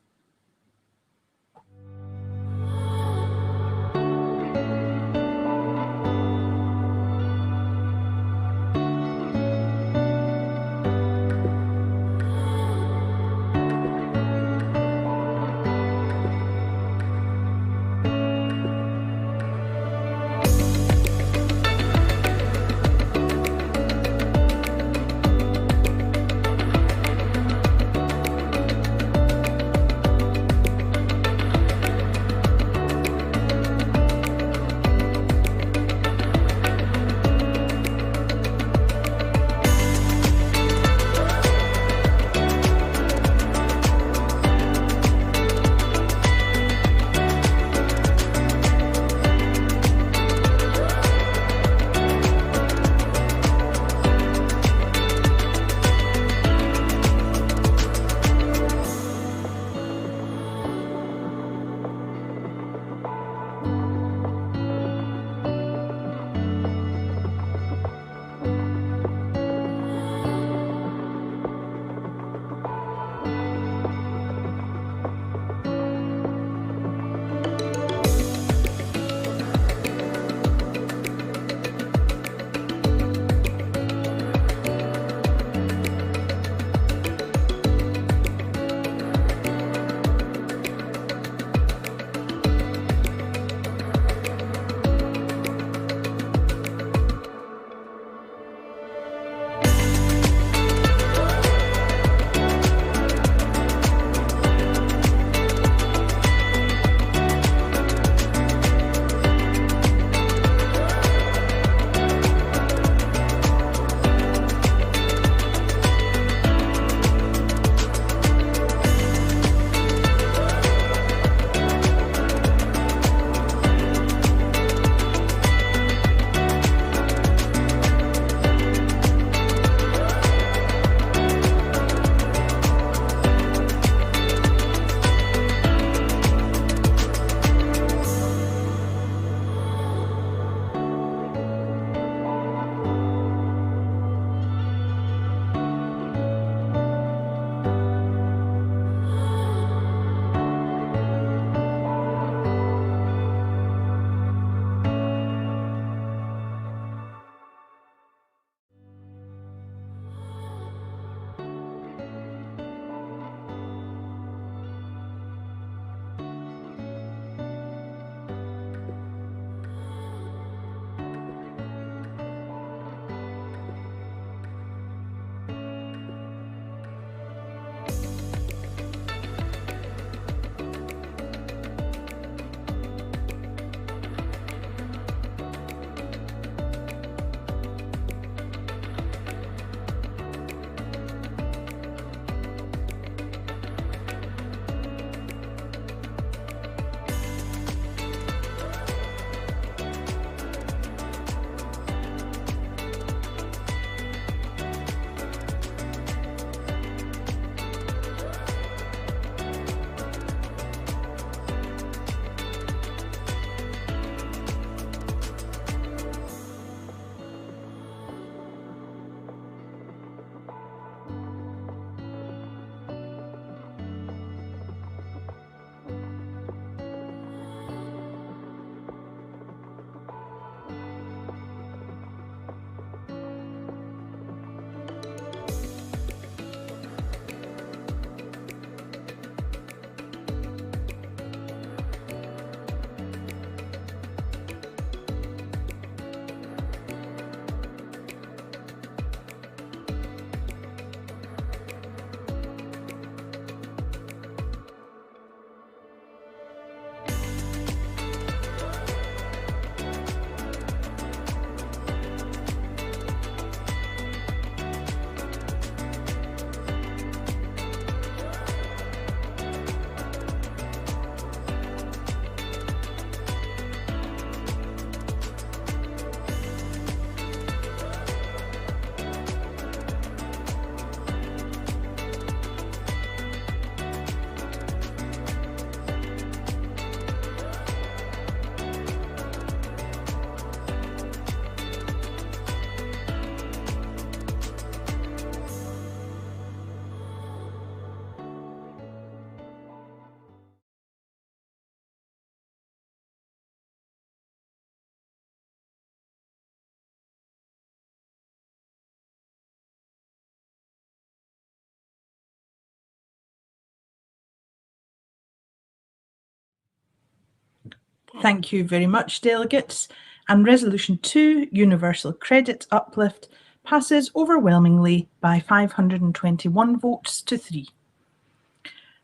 Thank you very much, delegates. And Resolution 2, Universal Credit Uplift, passes overwhelmingly by 521 votes to 3.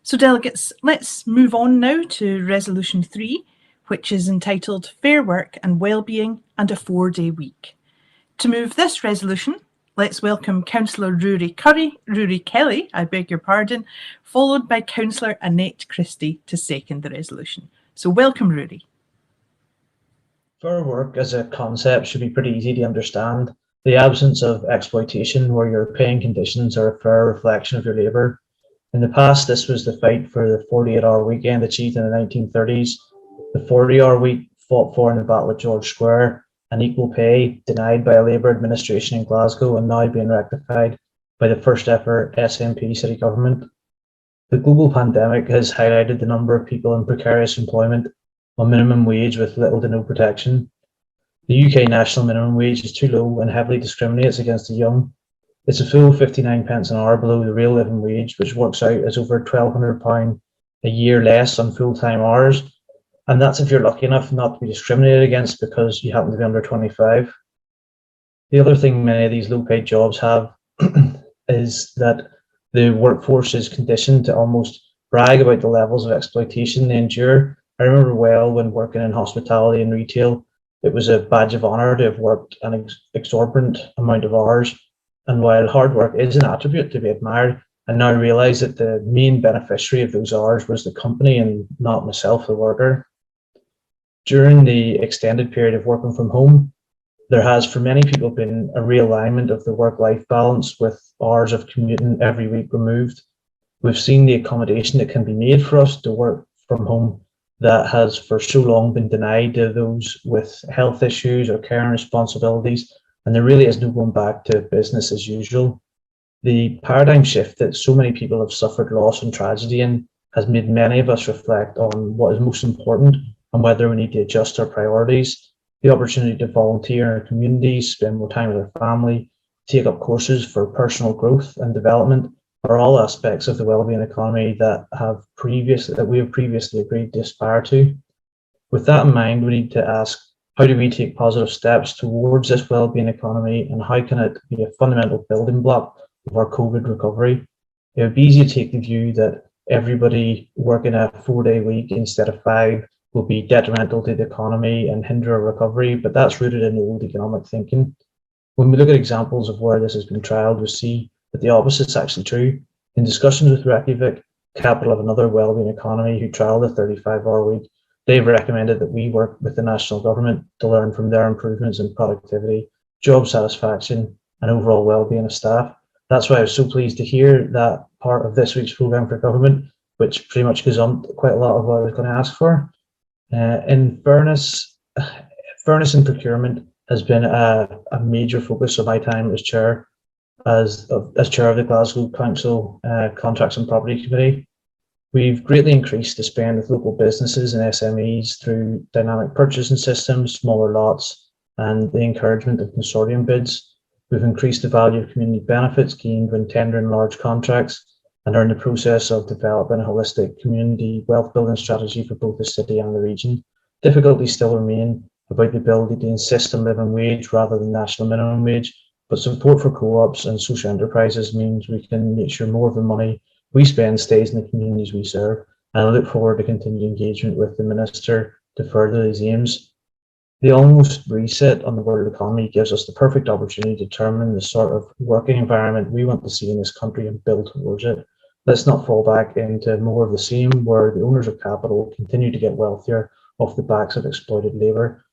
So delegates, let's move on now to Resolution 3, which is entitled Fair Work and Wellbeing and a 4-Day Week. To move this resolution, let's welcome Councillor Rory Kelly, followed by Councillor Annette Christie to second the resolution. So welcome, Rory. Fair work as a concept should be pretty easy to understand. The absence of exploitation where your paying conditions are a fair reflection of your labour. In the past, this was the fight for the 48-hour weekend achieved in the 1930s, the 40-hour week fought for in the Battle of George Square, and equal pay denied by a Labour administration in Glasgow and now being rectified by the first ever SNP city government. The global pandemic has highlighted the number of people in precarious employment on minimum wage with little to no protection. The UK national minimum wage is too low and heavily discriminates against the young. It's a full 59 pence an hour below the real living wage, which works out as over £1,200 a year less on full-time hours. And that's if you're lucky enough not to be discriminated against because you happen to be under 25. The other thing many of these low-paid jobs have is that the workforce is conditioned to almost brag about the levels of exploitation they endure. I remember well when working in hospitality and retail, it was a badge of honour to have worked an exorbitant amount of hours. And while hard work is an attribute to be admired, I now realise that the main beneficiary of those hours was the company and not myself, the worker. During the extended period of working from home, there has for many people been a realignment of the work-life balance with hours of commuting every week removed. We've seen the accommodation that can be made for us to work from home that has for so long been denied to those with health issues or care and responsibilities, and there really is no going back to business as usual. The paradigm shift that so many people have suffered loss and tragedy in has made many of us reflect on what is most important and whether we need to adjust our priorities. The opportunity to volunteer in our communities, spend more time with our family, take up courses for personal growth and development are all aspects of the wellbeing economy that we have previously agreed to aspire to. With that in mind, we need to ask, how do we take positive steps towards this wellbeing economy, and how can it be a fundamental building block of our COVID recovery? It would be easy to take the view that everybody working a 4-day week instead of 5 will be detrimental to the economy and hinder our recovery, but that's rooted in old economic thinking. When we look at examples of where this has been trialled, we see that the opposite is actually true. In discussions with Reykjavik, capital of another wellbeing economy who trialled a 35-hour week, they've recommended that we work with the national government to learn from their improvements in productivity, job satisfaction, and overall wellbeing of staff. That's why I was so pleased to hear that part of this week's programme for government, which pretty much goes on quite a lot of what I was going to ask for. In fairness in procurement has been a major focus of my time as chair of the Glasgow Council Contracts and Property Committee. We've greatly increased the spend with local businesses and SMEs through dynamic purchasing systems, smaller lots, and the encouragement of consortium bids. We've increased the value of community benefits gained when tendering large contracts, and are in the process of developing a holistic community wealth building strategy for both the city and the region. Difficulties still remain about the ability to insist on living wage rather than national minimum wage, but support for co-ops and social enterprises means we can make sure more of the money we spend stays in the communities we serve, and I look forward to continued engagement with the Minister to further these aims. The almost reset on the world economy gives us the perfect opportunity to determine the sort of working environment we want to see in this country and build towards it. Let's not fall back into more of the same, where the owners of capital continue to get wealthier off the backs of exploited labour.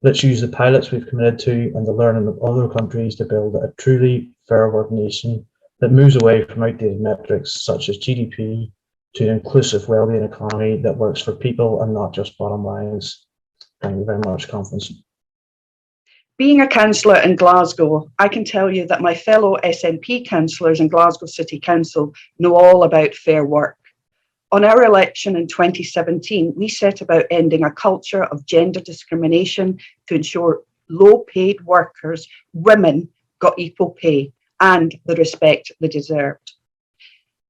Let's use the pilots we've committed to and the learning of other countries to build a truly fair work nation that moves away from outdated metrics such as GDP to an inclusive wellbeing economy that works for people and not just bottom lines. Thank you very much, Conference. Being a councillor in Glasgow, I can tell you that my fellow SNP councillors in Glasgow City Council know all about fair work. On our election in 2017, we set about ending a culture of gender discrimination to ensure low-paid workers, women, got equal pay and the respect they deserved.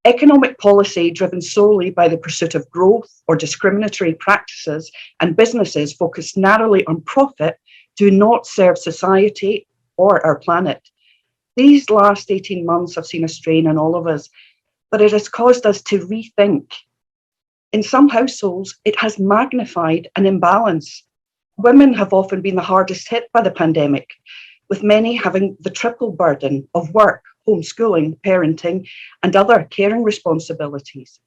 Economic policy driven solely by the pursuit of growth or discriminatory practices and businesses focused narrowly on profit do not serve society or our planet. These last 18 months have seen a strain on all of us, but it has caused us to rethink. In some households, it has magnified an imbalance. Women have often been the hardest hit by the pandemic, with many having the triple burden of work, homeschooling, parenting, and other caring responsibilities.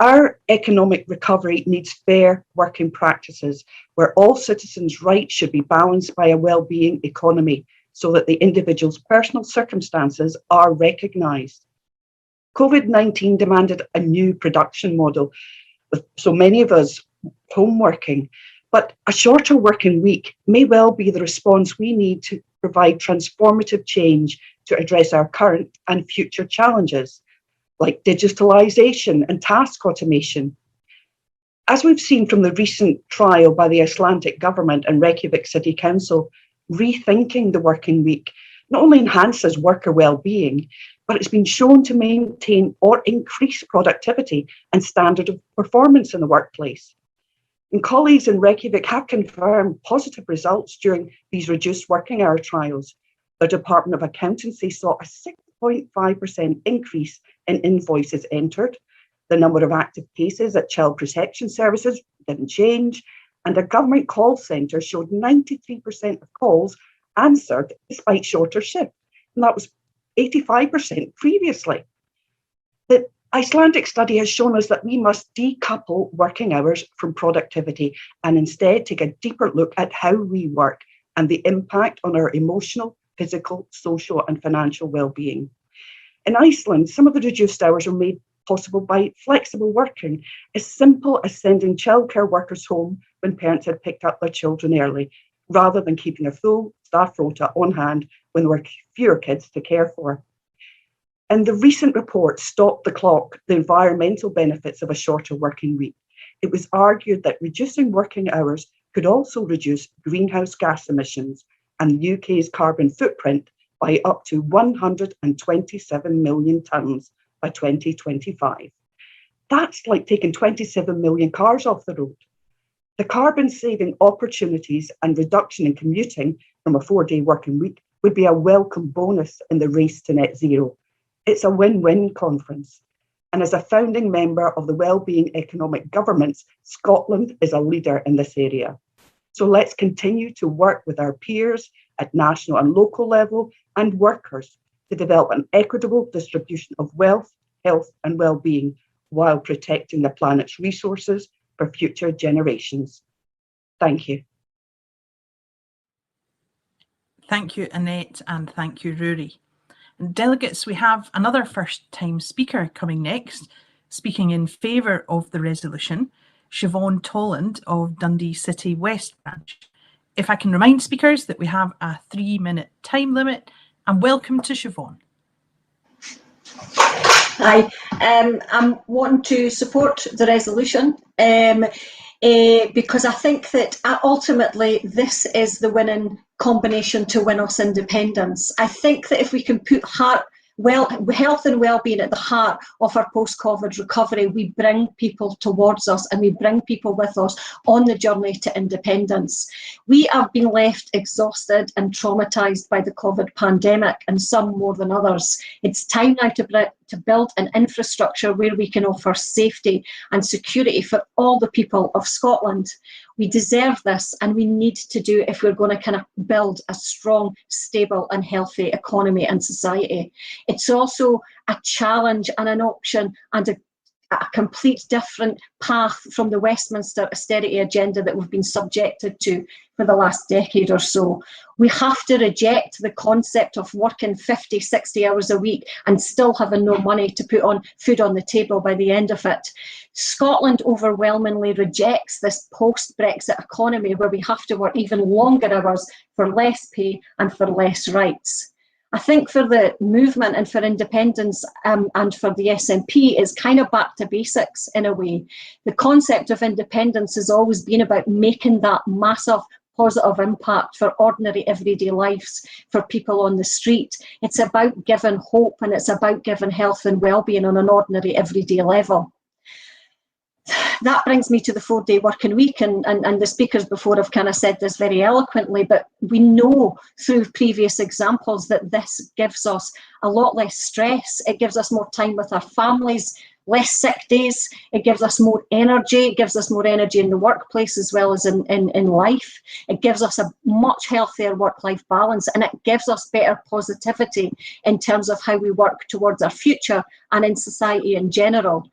Our economic recovery needs fair working practices where all citizens' rights should be balanced by a well-being economy so that the individual's personal circumstances are recognised. COVID-19 demanded a new production model with so many of us home working, but a shorter working week may well be the response we need to provide transformative change to address our current and future challenges, like digitalisation and task automation. As we've seen from the recent trial by the Icelandic government and Reykjavik City Council, rethinking the working week not only enhances worker well-being, but it's been shown to maintain or increase productivity and standard of performance in the workplace. And colleagues in Reykjavik have confirmed positive results during these reduced working hour trials. The Department of Accountancy saw a 6.5% increase in invoices entered. The number of active cases at Child Protection Services didn't change, and a government call centre showed 93% of calls answered despite shorter shifts, and that was 85% previously. The Icelandic study has shown us that we must decouple working hours from productivity and instead take a deeper look at how we work and the impact on our emotional, physical, social and financial well-being. In Iceland, some of the reduced hours are made possible by flexible working, as simple as sending childcare workers home when parents had picked up their children early, rather than keeping a full staff rota on hand when there were fewer kids to care for. In the recent report, Stop the Clock, the environmental benefits of a shorter working week, it was argued that reducing working hours could also reduce greenhouse gas emissions and the UK's carbon footprint by up to 127 million tonnes by 2025. That's like taking 27 million cars off the road. The carbon saving opportunities and reduction in commuting from a 4-day working week would be a welcome bonus in the race to net zero. It's a win-win conference. And as a founding member of the Wellbeing Economic Governments, Scotland is a leader in this area. So let's continue to work with our peers at national and local level and workers to develop an equitable distribution of wealth, health and well-being while protecting the planet's resources for future generations. Thank you. Thank you, Annette, and thank you, Rory. And delegates, we have another first-time speaker coming next, speaking in favour of the resolution, Siobhan Tolland of Dundee City West Branch. If I can remind speakers that we have a 3-minute time limit, and welcome to Siobhan. Hi, I'm wanting to support the resolution because I think that ultimately this is the winning combination to win us independence. I think that if we can put health and well-being at the heart of our post-COVID recovery, we bring people towards us and we bring people with us on the journey to independence. We have been left exhausted and traumatised by the COVID pandemic, and some more than others. It's time now to build an infrastructure where we can offer safety and security for all the people of Scotland. We deserve this, and we need to do it if we're going to kind of build a strong, stable and healthy economy and society. It's also a challenge and an option and a complete different path from the Westminster austerity agenda that we've been subjected to for the last decade or so. We have to reject the concept of working 50, 60 hours a week and still having no money to put on food on the table by the end of it. Scotland overwhelmingly rejects this post-Brexit economy where we have to work even longer hours for less pay and for less rights. I think for the movement and for independence and for the SNP, it's kind of back to basics in a way. The concept of independence has always been about making that massive positive impact for ordinary everyday lives for people on the street. It's about giving hope, and it's about giving health and well-being on an ordinary everyday level. That brings me to the 4-day working week, and the speakers before have kind of said this very eloquently, but we know through previous examples that this gives us a lot less stress. It gives us more time with our families, less sick days. It gives us more energy. It gives us more energy in the workplace as well as in life. It gives us a much healthier work-life balance, and it gives us better positivity in terms of how we work towards our future and in society in general.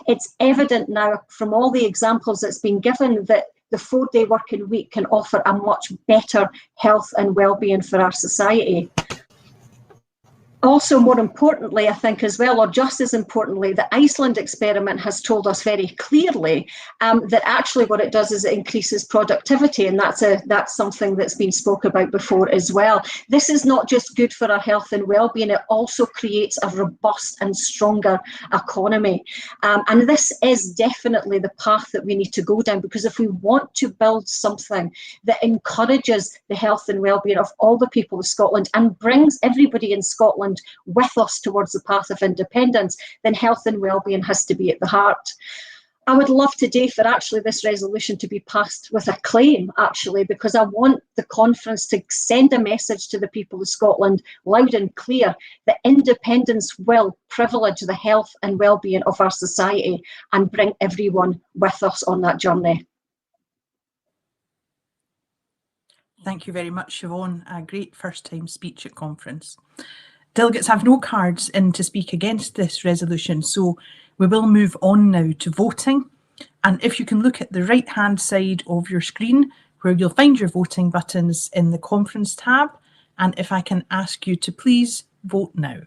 It's evident now from all the examples that's been given that the 4-day working week can offer a much better health and well-being for our society. Also, more importantly, I think as well, or just as importantly, the Iceland experiment has told us very clearly that actually what it does is it increases productivity, and that's something that's been spoke about before as well. This is not just good for our health and well-being, it also creates a robust and stronger economy. And this is definitely the path that we need to go down, because if we want to build something that encourages the health and well-being of all the people of Scotland and brings everybody in Scotland with us towards the path of independence, then health and well-being has to be at the heart. I would love today for actually this resolution to be passed with a claim, actually, because I want the conference to send a message to the people of Scotland loud and clear that independence will privilege the health and well-being of our society and bring everyone with us on that journey. Thank you very much, Siobhan. A great first-time speech at conference. Delegates have no cards in to speak against this resolution, so we will move on now to voting. And if you can look at the right-hand side of your screen, where you'll find your voting buttons in the conference tab, and if I can ask you to please vote now.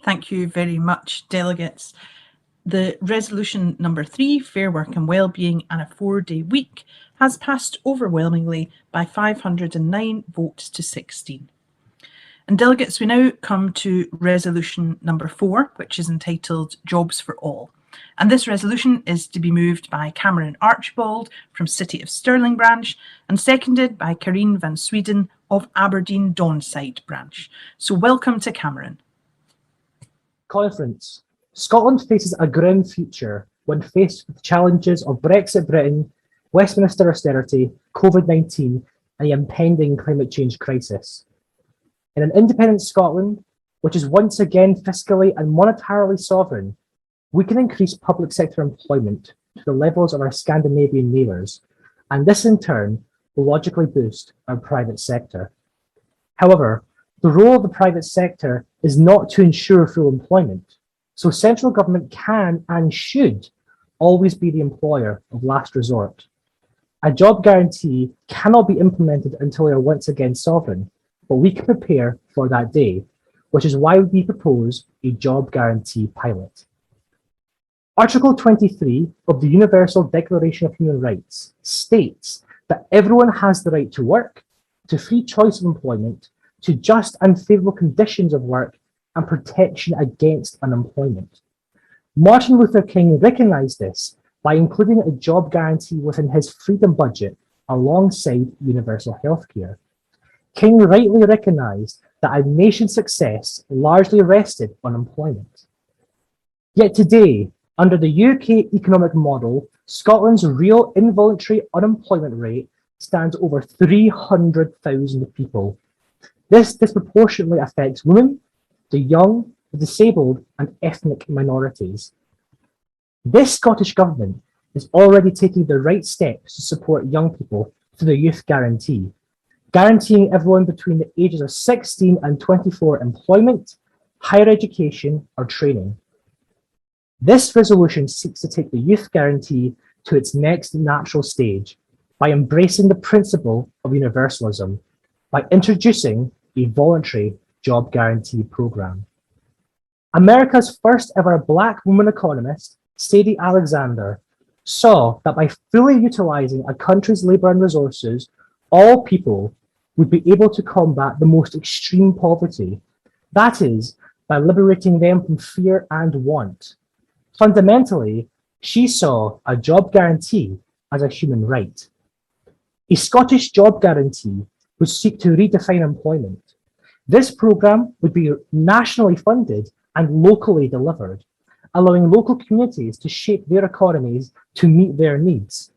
Thank you very much, delegates. The resolution number 3, Fair Work and Wellbeing and a 4-day week, has passed overwhelmingly by 509 votes to 16. And delegates, we now come to resolution number 4, which is entitled Jobs for All. And this resolution is to be moved by Cameron Archibald from City of Stirling branch and seconded by Karine van Sweden of Aberdeen Donside branch. So welcome to Cameron. Conference. Scotland faces a grim future when faced with the challenges of Brexit Britain, Westminster austerity, COVID-19 and the impending climate change crisis. In an independent Scotland, which is once again fiscally and monetarily sovereign, we can increase public sector employment to the levels of our Scandinavian neighbours, and this in turn will logically boost our private sector. However, the role of the private sector is not to ensure full employment, so central government can and should always be the employer of last resort. A job guarantee cannot be implemented until we are once again sovereign, but we can prepare for that day, which is why we propose a job guarantee pilot. Article 23 of the Universal Declaration of Human Rights states that everyone has the right to work, to free choice of employment, to just and favourable conditions of work, and protection against unemployment. Martin Luther King recognised this by including a job guarantee within his freedom budget alongside universal healthcare. King rightly recognised that a nation's success largely rested on employment. Yet today, under the UK economic model, Scotland's real involuntary unemployment rate stands over 300,000 people. This disproportionately affects women, the young, the disabled, and ethnic minorities. This Scottish Government is already taking the right steps to support young people through the Youth Guarantee, guaranteeing everyone between the ages of 16 and 24 employment, higher education, or training. This resolution seeks to take the Youth Guarantee to its next natural stage by embracing the principle of universalism, by introducing a voluntary job guarantee program. America's first ever Black woman economist, Sadie Alexander, saw that by fully utilizing a country's labor and resources, all people would be able to combat the most extreme poverty, that is, by liberating them from fear and want. Fundamentally, she saw a job guarantee as a human right. A Scottish job guarantee would seek to redefine employment. This programme would be nationally funded and locally delivered, allowing local communities to shape their economies to meet their needs.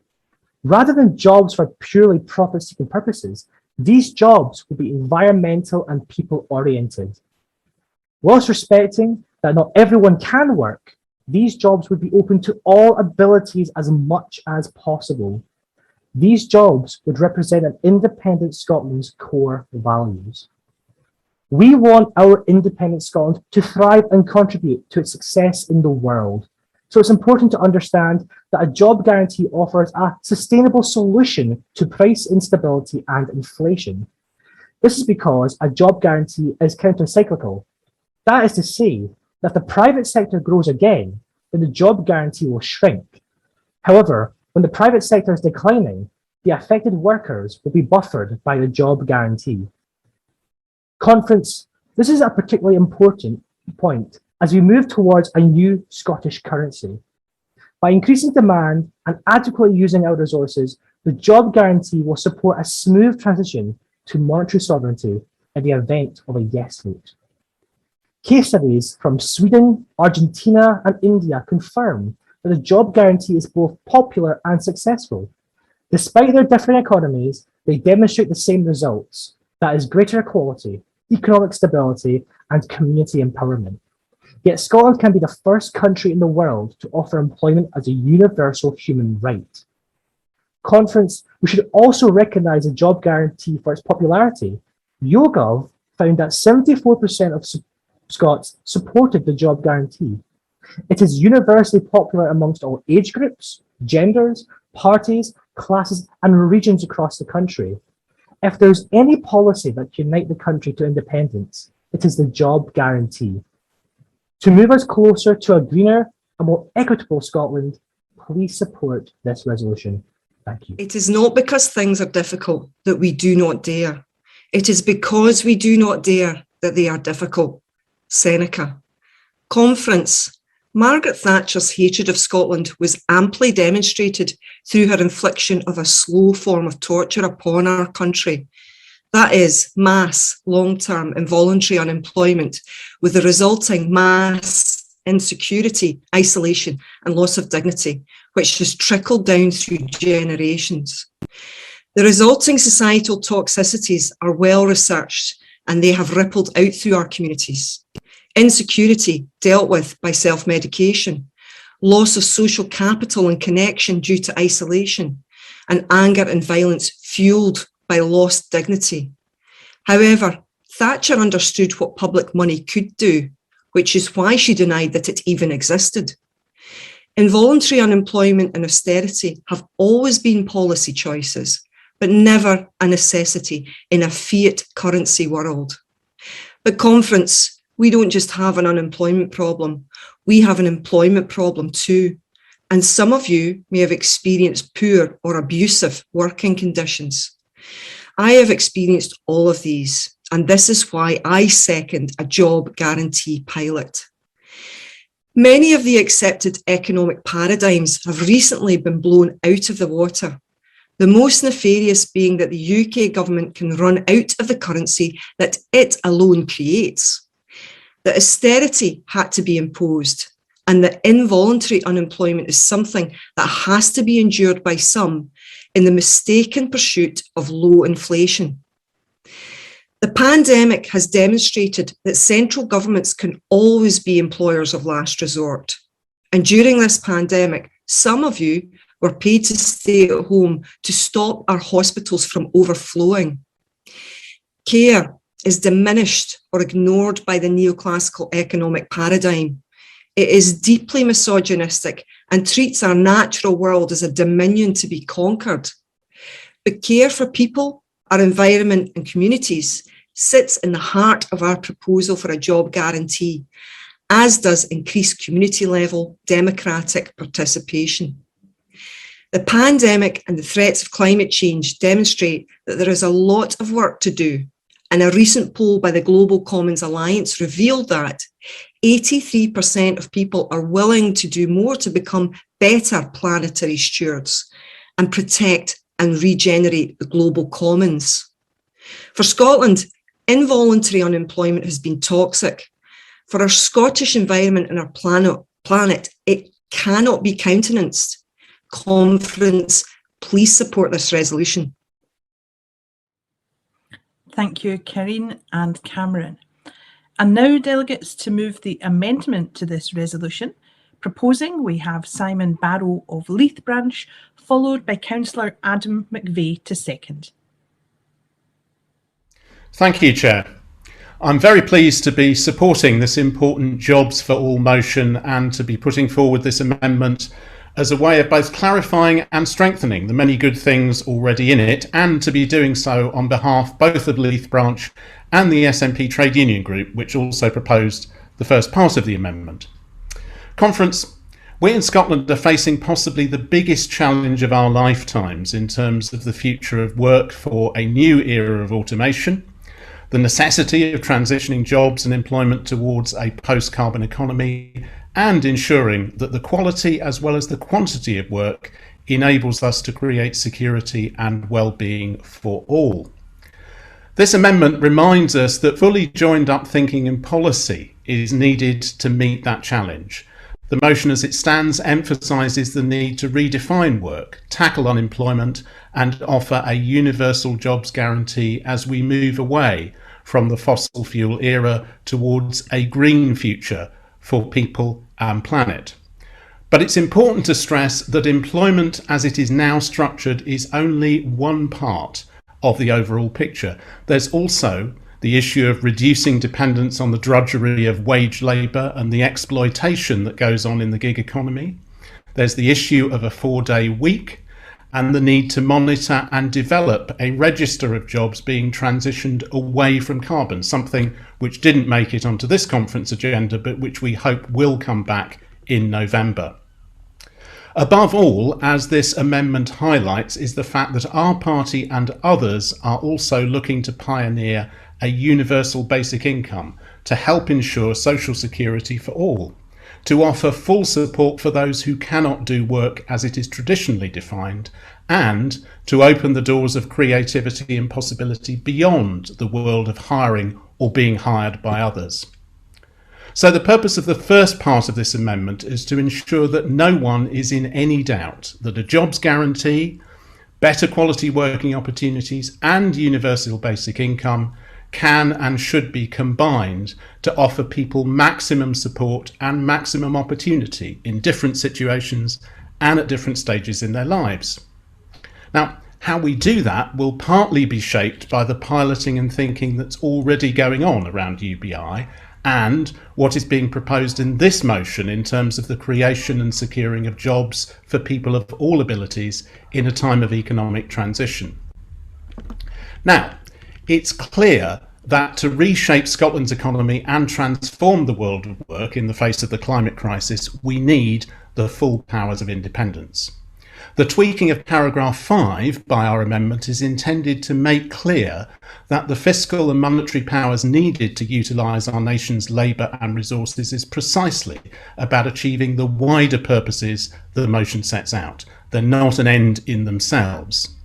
Rather than jobs for purely profit-seeking purposes, these jobs would be environmental and people-oriented. Whilst respecting that not everyone can work, these jobs would be open to all abilities as much as possible. These jobs would represent an independent Scotland's core values. We want our independent Scotland to thrive and contribute to its success in the world. So it's important to understand that a job guarantee offers a sustainable solution to price instability and inflation. This is because a job guarantee is counter-cyclical. That is to say, that if the private sector grows again, then the job guarantee will shrink. However, when the private sector is declining, the affected workers will be buffered by the job guarantee. Conference, this is a particularly important point as we move towards a new Scottish currency. By increasing demand and adequately using our resources, the job guarantee will support a smooth transition to monetary sovereignty in the event of a yes vote. Case studies from Sweden, Argentina, and India confirm that the job guarantee is both popular and successful. Despite their different economies, they demonstrate the same results, that is greater equality, economic stability, and community empowerment. Yet Scotland can be the first country in the world to offer employment as a universal human right. Conference, we should also recognise a job guarantee for its popularity. YouGov found that 74% of Scots supported the job guarantee. It is universally popular amongst all age groups, genders, parties, classes, and regions across the country. If there's any policy that can unite the country to independence, it is the job guarantee. To move us closer to a greener and more equitable Scotland, please support this resolution. Thank you. It is not because things are difficult that we do not dare. It is because we do not dare that they are difficult. Seneca. Conference. Margaret Thatcher's hatred of Scotland was amply demonstrated through her infliction of a slow form of torture upon our country. That is, mass, long-term, involuntary unemployment, with the resulting mass insecurity, isolation, and loss of dignity, which has trickled down through generations. The resulting societal toxicities are well researched, and they have rippled out through our communities. Insecurity dealt with by self-medication, loss of social capital and connection due to isolation, and anger and violence fueled by lost dignity. However, Thatcher understood what public money could do, which is why she denied that it even existed. Involuntary unemployment and austerity have always been policy choices, but never a necessity in a fiat currency world. But Conference, we don't just have an unemployment problem, we have an employment problem too. And some of you may have experienced poor or abusive working conditions. I have experienced all of these, and this is why I second a job guarantee pilot. Many of the accepted economic paradigms have recently been blown out of the water. The most nefarious being that the UK government can run out of the currency that it alone creates. That austerity had to be imposed, and that involuntary unemployment is something that has to be endured by some in the mistaken pursuit of low inflation. The pandemic has demonstrated that central governments can always be employers of last resort. And during this pandemic, some of you were paid to stay at home to stop our hospitals from overflowing. Care is diminished or ignored by the neoclassical economic paradigm. It is deeply misogynistic and treats our natural world as a dominion to be conquered. But care for people, our environment and communities sits in the heart of our proposal for a job guarantee, as does increased community level democratic participation. The pandemic and the threats of climate change demonstrate that there is a lot of work to do, and a recent poll by the Global Commons Alliance revealed that 83% of people are willing to do more to become better planetary stewards and protect and regenerate the global commons. For Scotland, involuntary unemployment has been toxic. For our Scottish environment and our planet, it cannot be countenanced. Conference, please support this resolution. Thank you, Karine and Cameron. And now, delegates, to move the amendment to this resolution. Proposing, we have Simon Barrow of Leith Branch, followed by Councillor Adam McVeigh to second. Thank you, Chair. I'm very pleased to be supporting this important Jobs for All motion and to be putting forward this amendment as a way of both clarifying and strengthening the many good things already in it, and to be doing so on behalf both of Leith Branch and the SNP Trade Union Group, which also proposed the first part of the amendment. Conference, we in Scotland are facing possibly the biggest challenge of our lifetimes in terms of the future of work for a new era of automation, the necessity of transitioning jobs and employment towards a post-carbon economy, and ensuring that the quality as well as the quantity of work enables us to create security and well-being for all. This amendment reminds us that fully joined up thinking and policy is needed to meet that challenge. The motion as it stands emphasises the need to redefine work, tackle unemployment and offer a universal jobs guarantee as we move away from the fossil fuel era towards a green future for people and planet. But it's important to stress that employment as it is now structured is only one part of the overall picture. There's also the issue of reducing dependence on the drudgery of wage labour and the exploitation that goes on in the gig economy. There's the issue of a 4-day week and the need to monitor and develop a register of jobs being transitioned away from carbon, something which didn't make it onto this conference agenda, but which we hope will come back in November. Above all, as this amendment highlights, is the fact that our party and others are also looking to pioneer a universal basic income to help ensure social security for all, to offer full support for those who cannot do work as it is traditionally defined, and to open the doors of creativity and possibility beyond the world of hiring or being hired by others. So the purpose of the first part of this amendment is to ensure that no one is in any doubt that a jobs guarantee, better quality working opportunities and universal basic income can and should be combined to offer people maximum support and maximum opportunity in different situations and at different stages in their lives. Now, how we do that will partly be shaped by the piloting and thinking that's already going on around UBI and what is being proposed in this motion in terms of the creation and securing of jobs for people of all abilities in a time of economic transition. Now, it's clear that to reshape Scotland's economy and transform the world of work in the face of the climate crisis, we need the full powers of independence. The tweaking of paragraph 5 by our amendment is intended to make clear that the fiscal and monetary powers needed to utilise our nation's labour and resources is precisely about achieving the wider purposes the motion sets out. They're not an end in themselves.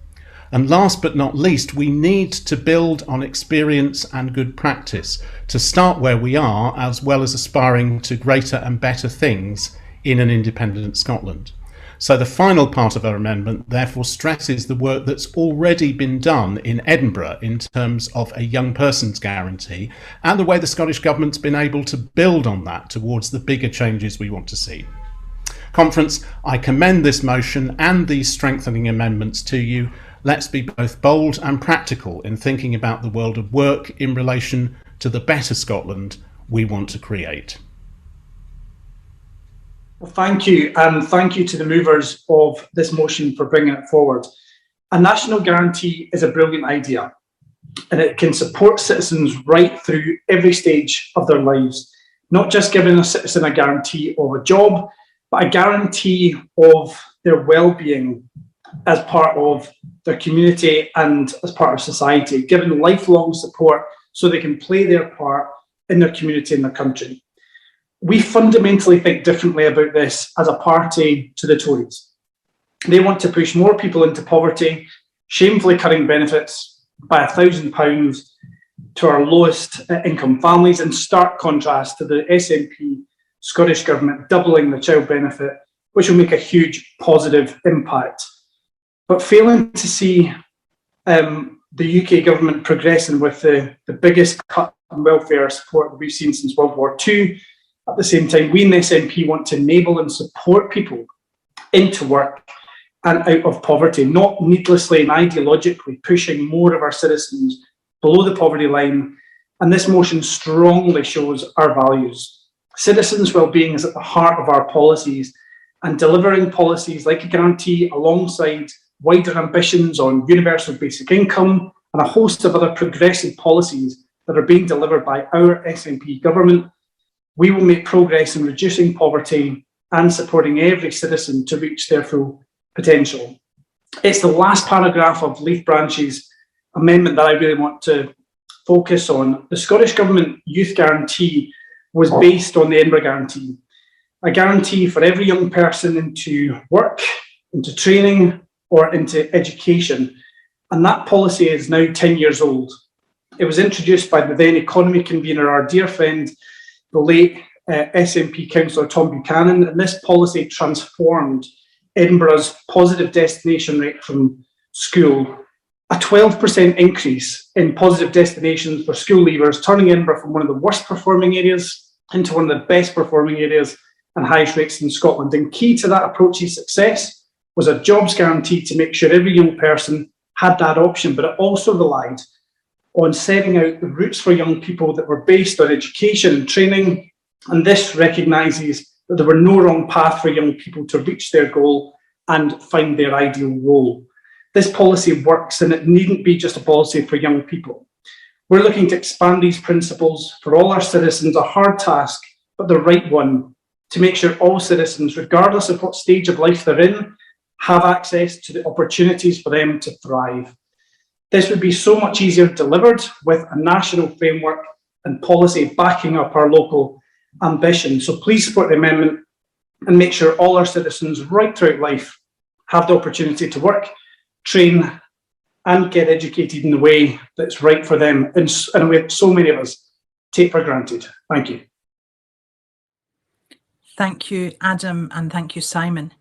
And last but not least, we need to build on experience and good practice to start where we are, as well as aspiring to greater and better things in an independent Scotland. So the final part of our amendment therefore stresses the work that's already been done in Edinburgh in terms of a young person's guarantee and the way the Scottish Government's been able to build on that towards the bigger changes we want to see. Conference, I commend this motion and these strengthening amendments to you. Let's be both bold and practical in thinking about the world of work in relation to the better Scotland we want to create. Well, thank you, and thank you to the movers of this motion for bringing it forward. A national guarantee is a brilliant idea, and it can support citizens right through every stage of their lives, not just giving a citizen a guarantee of a job, but a guarantee of their well-being as part of their community and as part of society, given lifelong support so they can play their part in their community and their country. We fundamentally think differently about this as a party to the Tories. They want to push more people into poverty, shamefully cutting benefits by £1,000 to our lowest income families, in stark contrast to the SNP Scottish Government doubling the child benefit, which will make a huge positive impact. But failing to see the UK government progressing with the biggest cut in welfare support that we've seen since World War II. At the same time, we in the SNP want to enable and support people into work and out of poverty, not needlessly and ideologically pushing more of our citizens below the poverty line. And this motion strongly shows our values. Citizens' well-being is at the heart of our policies, and delivering policies like a guarantee alongside wider ambitions on universal basic income and a host of other progressive policies that are being delivered by our SNP government, we will make progress in reducing poverty and supporting every citizen to reach their full potential. It's the last paragraph of Leith Branch's amendment that I really want to focus on. The Scottish Government Youth Guarantee was based on the Edinburgh Guarantee, a guarantee for every young person into work, into training, or into education. And that policy is now 10 years old. It was introduced by the then economy convener, our dear friend, the late SNP councillor Tom Buchanan, and this policy transformed Edinburgh's positive destination rate from school, a 12% increase in positive destinations for school leavers, turning Edinburgh from one of the worst performing areas into one of the best performing areas and highest rates in Scotland. And key to that approach's success was a jobs guarantee to make sure every young person had that option, but it also relied on setting out the routes for young people that were based on education and training. And this recognises that there were no wrong path for young people to reach their goal and find their ideal role. This policy works, and it needn't be just a policy for young people. We're looking to expand these principles for all our citizens, a hard task, but the right one, to make sure all citizens, regardless of what stage of life they're in, have access to the opportunities for them to thrive. This would be so much easier delivered with a national framework and policy backing up our local ambition. So please support the amendment and make sure all our citizens right throughout life have the opportunity to work, train, and get educated in the way that's right for them, in a way that so many of us take for granted. Thank you. Thank you, Adam, and thank you, Simon.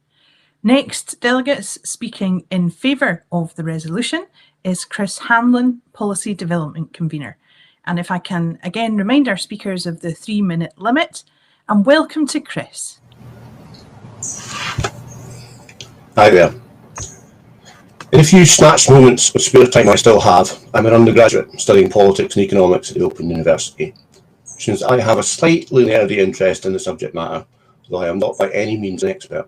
Next, delegates speaking in favour of the resolution is Chris Hanlon, Policy Development Convener. And if I can again remind our speakers of the 3-minute limit, and welcome to Chris. Hi there. In a few snatched moments of spare time I still have, I'm an undergraduate studying politics and economics at the Open University, which means I have a slightly nerdy interest in the subject matter, though I am not by any means an expert.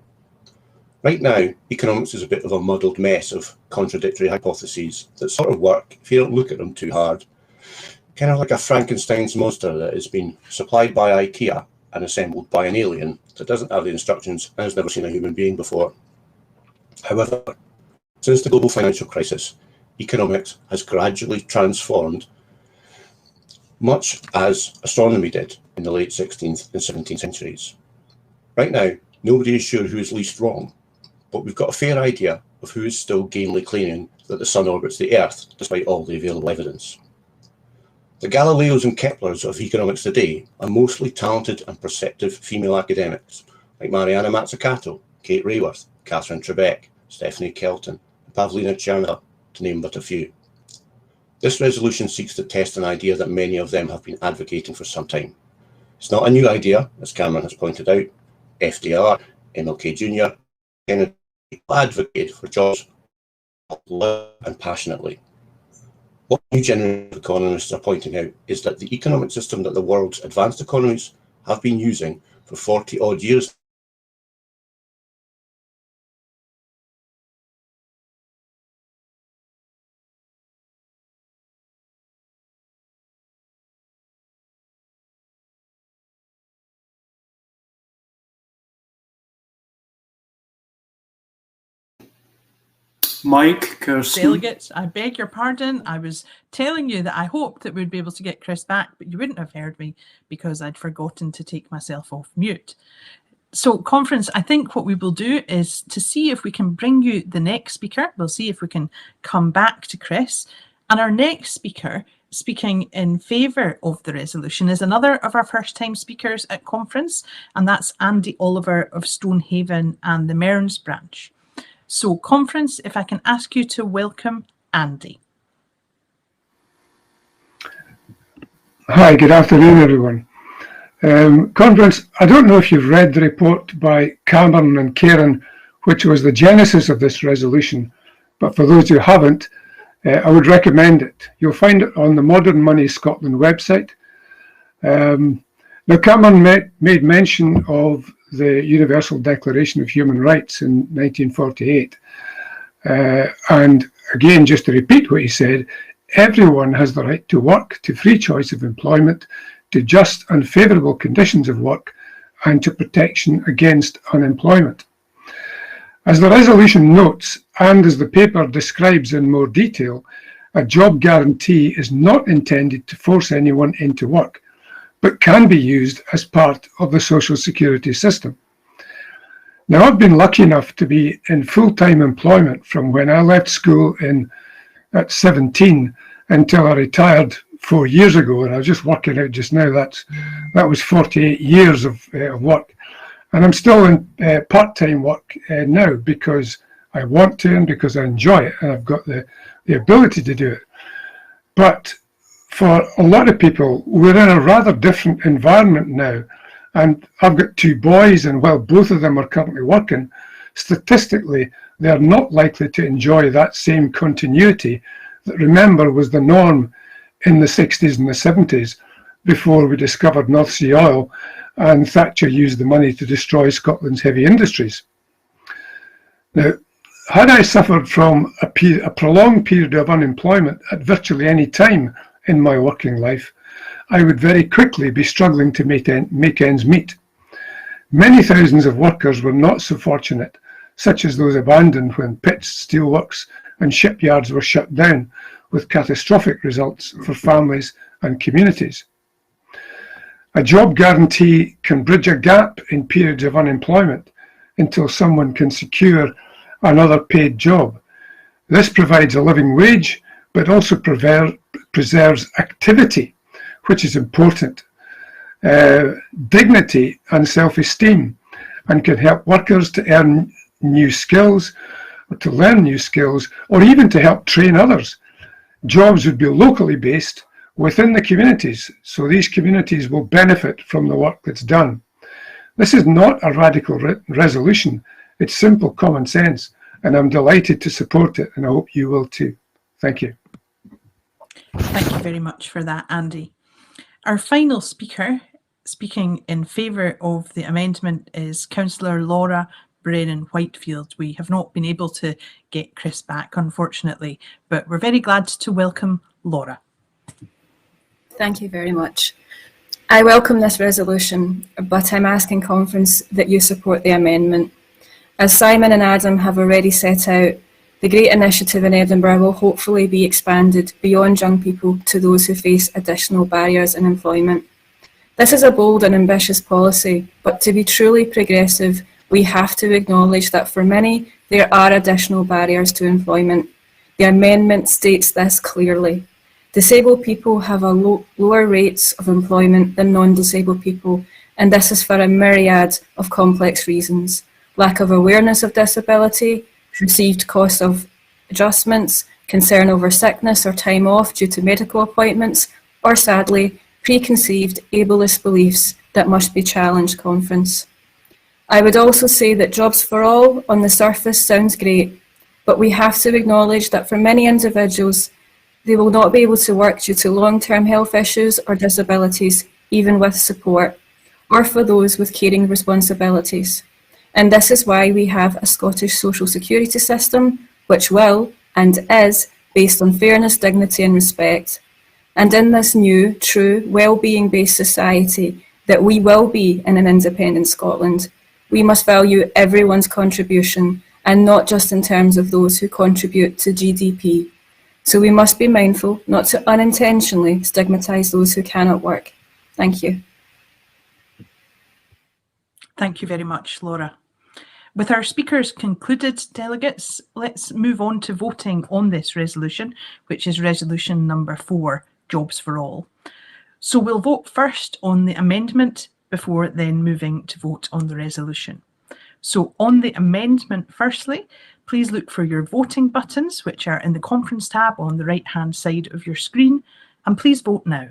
Right now, economics is a bit of a muddled mess of contradictory hypotheses that sort of work if you don't look at them too hard. Kind of like a Frankenstein's monster that has been supplied by IKEA and assembled by an alien that doesn't have the instructions and has never seen a human being before. However, since the global financial crisis, economics has gradually transformed, much as astronomy did in the late 16th and 17th centuries. Right now, nobody is sure who is least wrong, but we've got a fair idea of who is still gamely claiming that the sun orbits the Earth, despite all the available evidence. The Galileos and Keplers of economics today are mostly talented and perceptive female academics, like Mariana Mazzucato, Kate Rayworth, Catherine Trebek, Stephanie Kelton, and Pavlina Tchernova, to name but a few. This resolution seeks to test an idea that many of them have been advocating for some time. It's not a new idea, as Cameron has pointed out. FDR, MLK Jr., Kennedy advocate for jobs and passionately. What new generation of economists are pointing out is that the economic system that the world's advanced economies have been using for 40 odd years Mike, Kirsten. Delegates, I beg your pardon. I was telling you that I hoped that we'd be able to get Chris back, but you wouldn't have heard me because I'd forgotten to take myself off mute. So, conference, I think what we will do is to see if we can bring you the next speaker. We'll see if we can come back to Chris. And our next speaker, speaking in favour of the resolution, is another of our first-time speakers at conference, and that's Andy Oliver of Stonehaven and the Mearns branch. So, conference, if I can ask you to welcome Andy. Hi, good afternoon, everyone. Conference, I don't know if you've read the report by Cameron and Karen, which was the genesis of this resolution, but for those who haven't, I would recommend it. You'll find it on the Modern Money Scotland website. Now, Cameron made mention of the Universal Declaration of Human Rights in 1948. And again, just to repeat what he said, everyone has the right to work, to free choice of employment, to just and favourable conditions of work, and to protection against unemployment. As the resolution notes, and as the paper describes in more detail, a job guarantee is not intended to force anyone into work, but can be used as part of the social security system. Now, I've been lucky enough to be in full-time employment from when I left school at 17 until I retired 4 years ago, and I was just working out just now, that was 48 years of work. And I'm still in part-time work now because I want to and because I enjoy it, and I've got the ability to do it. But for a lot of people, we're in a rather different environment now. And I've got 2 boys, and while both of them are currently working, statistically, they're not likely to enjoy that same continuity that, remember, was the norm in the 60s and the 70s before we discovered North Sea oil and Thatcher used the money to destroy Scotland's heavy industries. Now, had I suffered from a prolonged period of unemployment at virtually any time in my working life, I would very quickly be struggling to make ends meet. Many thousands of workers were not so fortunate, such as those abandoned when pits, steelworks and shipyards were shut down, with catastrophic results for families and communities. A job guarantee can bridge a gap in periods of unemployment until someone can secure another paid job. This provides a living wage, but also preserves activity, which is important, dignity and self-esteem, and can help workers to earn new skills, or to learn new skills, or even to help train others. Jobs would be locally based within the communities, so these communities will benefit from the work that's done. This is not a radical resolution, it's simple common sense, and I'm delighted to support it, and I hope you will too. Thank you. Thank you very much for that, Andy. Our final speaker, speaking in favour of the amendment, is Councillor Laura Brennan-Whitefield. We have not been able to get Chris back, unfortunately, but we're very glad to welcome Laura. Thank you very much. I welcome this resolution, but I'm asking Conference that you support the amendment. As Simon and Adam have already set out, the Great Initiative in Edinburgh will hopefully be expanded beyond young people to those who face additional barriers in employment. This is a bold and ambitious policy, but to be truly progressive, we have to acknowledge that for many, there are additional barriers to employment. The amendment states this clearly. Disabled people have lower rates of employment than non-disabled people, and this is for a myriad of complex reasons. Lack of awareness of disability, perceived cost of adjustments, concern over sickness or time off due to medical appointments, or sadly, preconceived ableist beliefs that must be challenged, Conference. I would also say that Jobs for All on the surface sounds great, but we have to acknowledge that for many individuals, they will not be able to work due to long-term health issues or disabilities, even with support, or for those with caring responsibilities. And this is why we have a Scottish social security system, which will and is based on fairness, dignity and respect. And in this new, true, well-being-based society that we will be in an independent Scotland, we must value everyone's contribution and not just in terms of those who contribute to GDP. So we must be mindful not to unintentionally stigmatise those who cannot work. Thank you. Thank you very much, Laura. With our speakers concluded, delegates, let's move on to voting on this resolution, which is resolution number 4, Jobs for All. So we'll vote first on the amendment before then moving to vote on the resolution. So on the amendment, firstly, please look for your voting buttons, which are in the Conference tab on the right-hand side of your screen, and please vote now.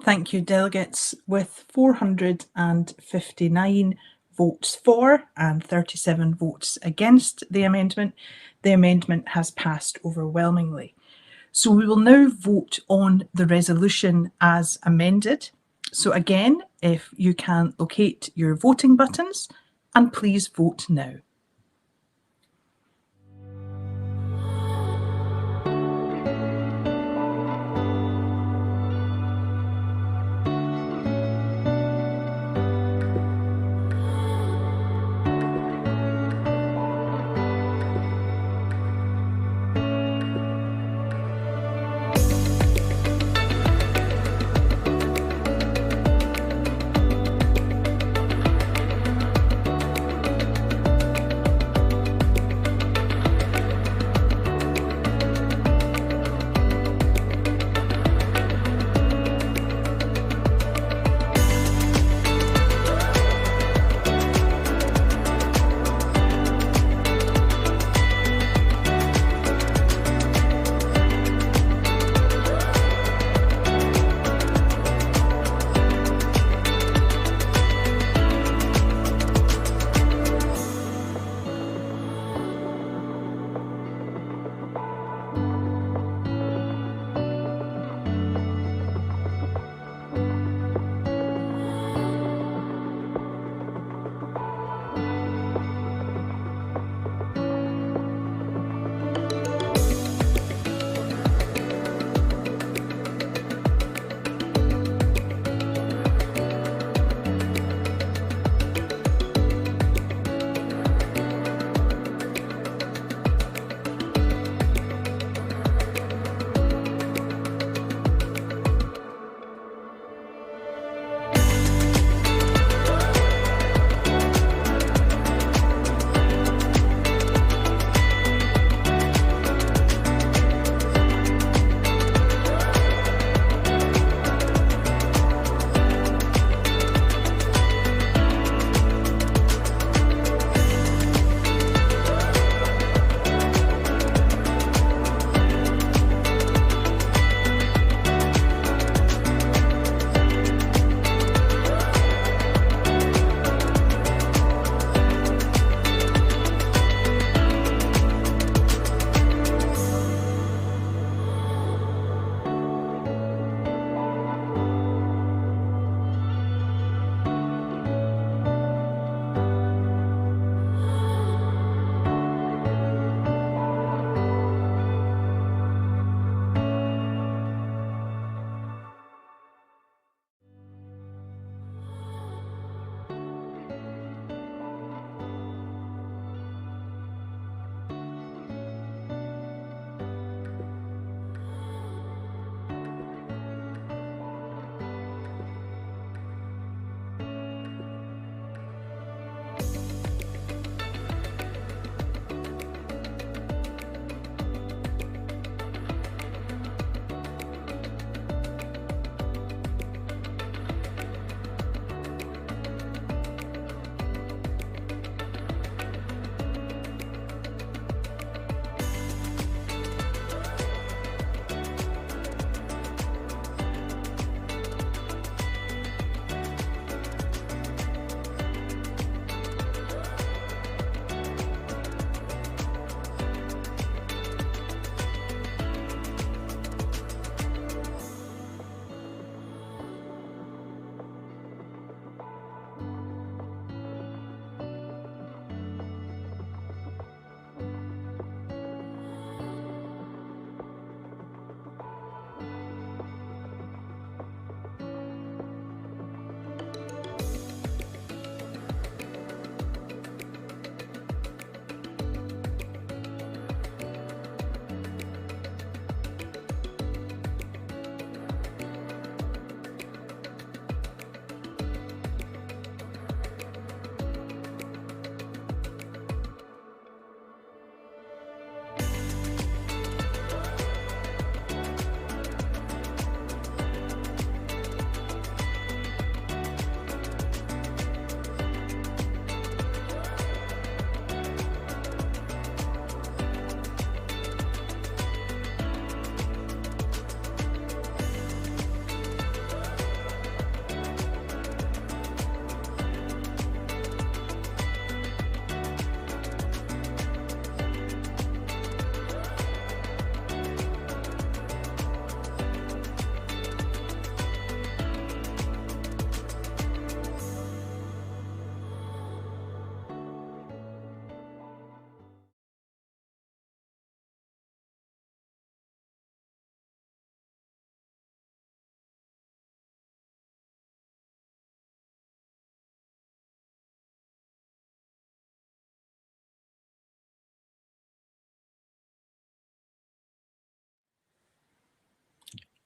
Thank you, delegates. With 459 votes for and 37 votes against the amendment has passed overwhelmingly. So we will now vote on the resolution as amended. So again, if you can locate your voting buttons, and please vote now.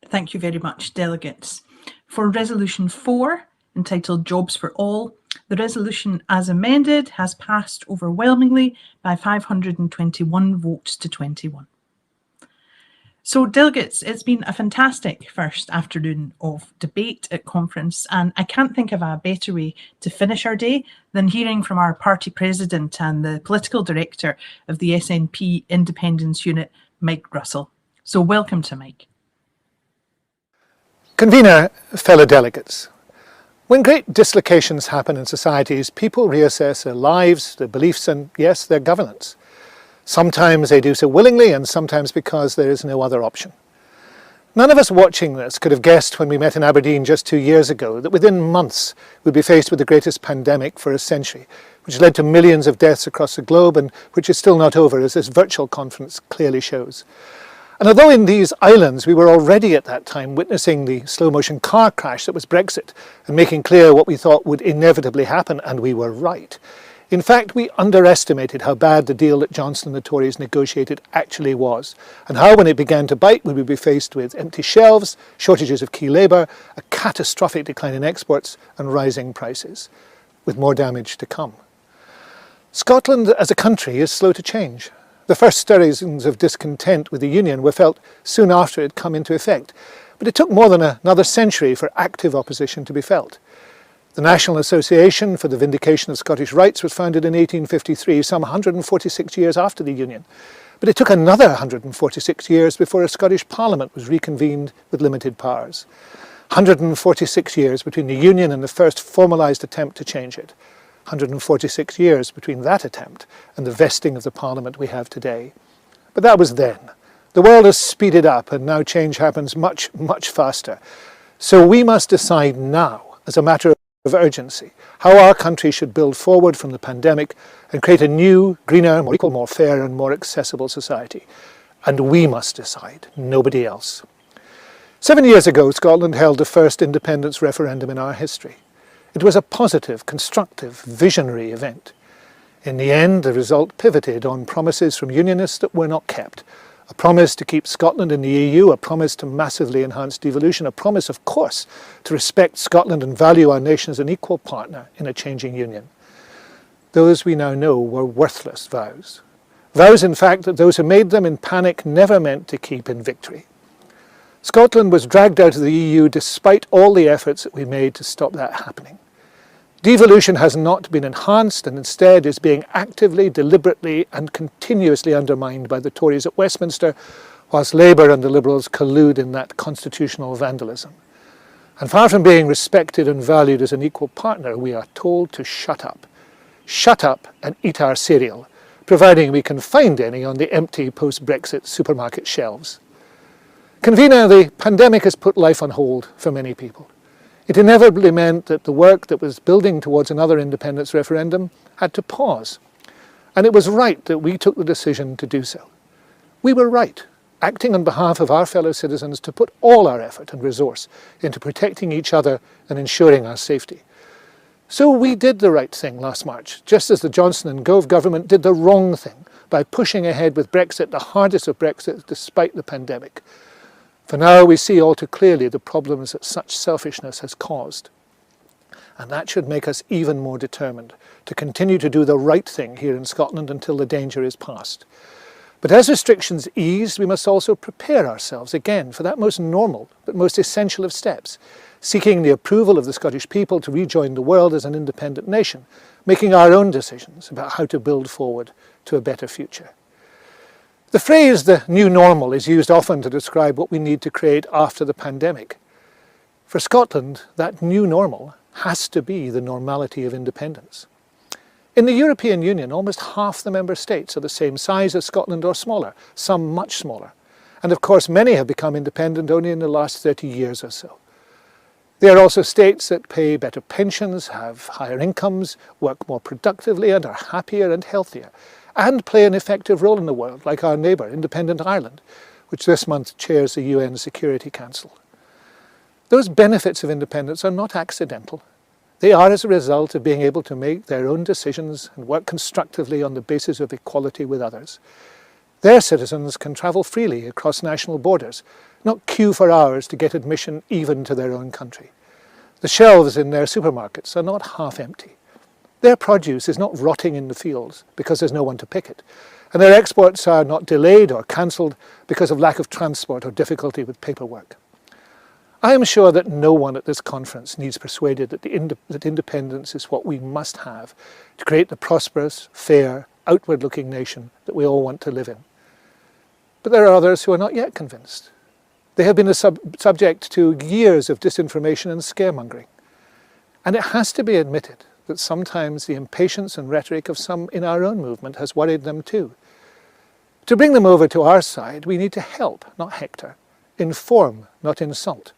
Thank you very much, delegates. For Resolution 4, entitled Jobs for All, the resolution as amended has passed overwhelmingly by 521 votes to 21. So delegates, it's been a fantastic first afternoon of debate at conference, and I can't think of a better way to finish our day than hearing from our party president and the political director of the SNP Independence Unit, Mike Russell. So welcome to Mike. Convener, fellow delegates, when great dislocations happen in societies, people reassess their lives, their beliefs and, yes, their governance. Sometimes they do so willingly and sometimes because there is no other option. None of us watching this could have guessed when we met in Aberdeen just 2 years ago that within months we'd be faced with the greatest pandemic for a century, which led to millions of deaths across the globe and which is still not over, as this virtual conference clearly shows. And although in these islands we were already at that time witnessing the slow-motion car crash that was Brexit and making clear what we thought would inevitably happen, and we were right, in fact, we underestimated how bad the deal that Johnson and the Tories negotiated actually was, and how when it began to bite we would be faced with empty shelves, shortages of key labour, a catastrophic decline in exports and rising prices, with more damage to come. Scotland as a country is slow to change. The first stirrings of discontent with the Union were felt soon after it had come into effect, but it took more than another century for active opposition to be felt. The National Association for the Vindication of Scottish Rights was founded in 1853, some 146 years after the Union. But it took another 146 years before a Scottish Parliament was reconvened with limited powers. 146 years between the Union and the first formalised attempt to change it. 146 years between that attempt and the vesting of the Parliament we have today. But that was then. The world has speeded up and now change happens much, much faster. So we must decide now, as a matter of urgency, how our country should build forward from the pandemic and create a new, greener, more equal, more fair and more accessible society. And we must decide, nobody else. 7 years ago, Scotland held the first independence referendum in our history. It was a positive, constructive, visionary event. In the end, the result pivoted on promises from unionists that were not kept. A promise to keep Scotland in the EU, a promise to massively enhance devolution, a promise, of course, to respect Scotland and value our nation as an equal partner in a changing union. Those we now know were worthless vows. Vows, in fact, that those who made them in panic never meant to keep in victory. Scotland was dragged out of the EU despite all the efforts that we made to stop that happening. Devolution has not been enhanced and instead is being actively, deliberately and continuously undermined by the Tories at Westminster, whilst Labour and the Liberals collude in that constitutional vandalism. And far from being respected and valued as an equal partner, we are told to shut up. Shut up and eat our cereal, providing we can find any on the empty post-Brexit supermarket shelves. Convener, the pandemic has put life on hold for many people. It inevitably meant that the work that was building towards another independence referendum had to pause. And it was right that we took the decision to do so. We were right, acting on behalf of our fellow citizens, to put all our effort and resource into protecting each other and ensuring our safety. So we did the right thing last March, just as the Johnson and Gove government did the wrong thing by pushing ahead with Brexit, the hardest of Brexit despite the pandemic. For now we see all too clearly the problems that such selfishness has caused. And that should make us even more determined to continue to do the right thing here in Scotland until the danger is past. But as restrictions ease, we must also prepare ourselves again for that most normal but most essential of steps, seeking the approval of the Scottish people to rejoin the world as an independent nation, making our own decisions about how to build forward to a better future. The phrase "the new normal" is used often to describe what we need to create after the pandemic. For Scotland, that new normal has to be the normality of independence. In the European Union, almost half the member states are the same size as Scotland or smaller, some much smaller. And of course, many have become independent only in the last 30 years or so. They are also states that pay better pensions, have higher incomes, work more productively and are happier and healthier, and play an effective role in the world, like our neighbour, independent Ireland, which this month chairs the UN Security Council. Those benefits of independence are not accidental. They are as a result of being able to make their own decisions and work constructively on the basis of equality with others. Their citizens can travel freely across national borders, not queue for hours to get admission even to their own country. The shelves in their supermarkets are not half empty. Their produce is not rotting in the fields because there's no one to pick it, and their exports are not delayed or cancelled because of lack of transport or difficulty with paperwork. I am sure that no one at this conference needs persuaded that independence is what we must have to create the prosperous, fair, outward-looking nation that we all want to live in. But there are others who are not yet convinced. They have been subject to years of disinformation and scaremongering. And it has to be admitted that sometimes the impatience and rhetoric of some in our own movement has worried them too. To bring them over to our side, we need to help, not hector, inform, not insult.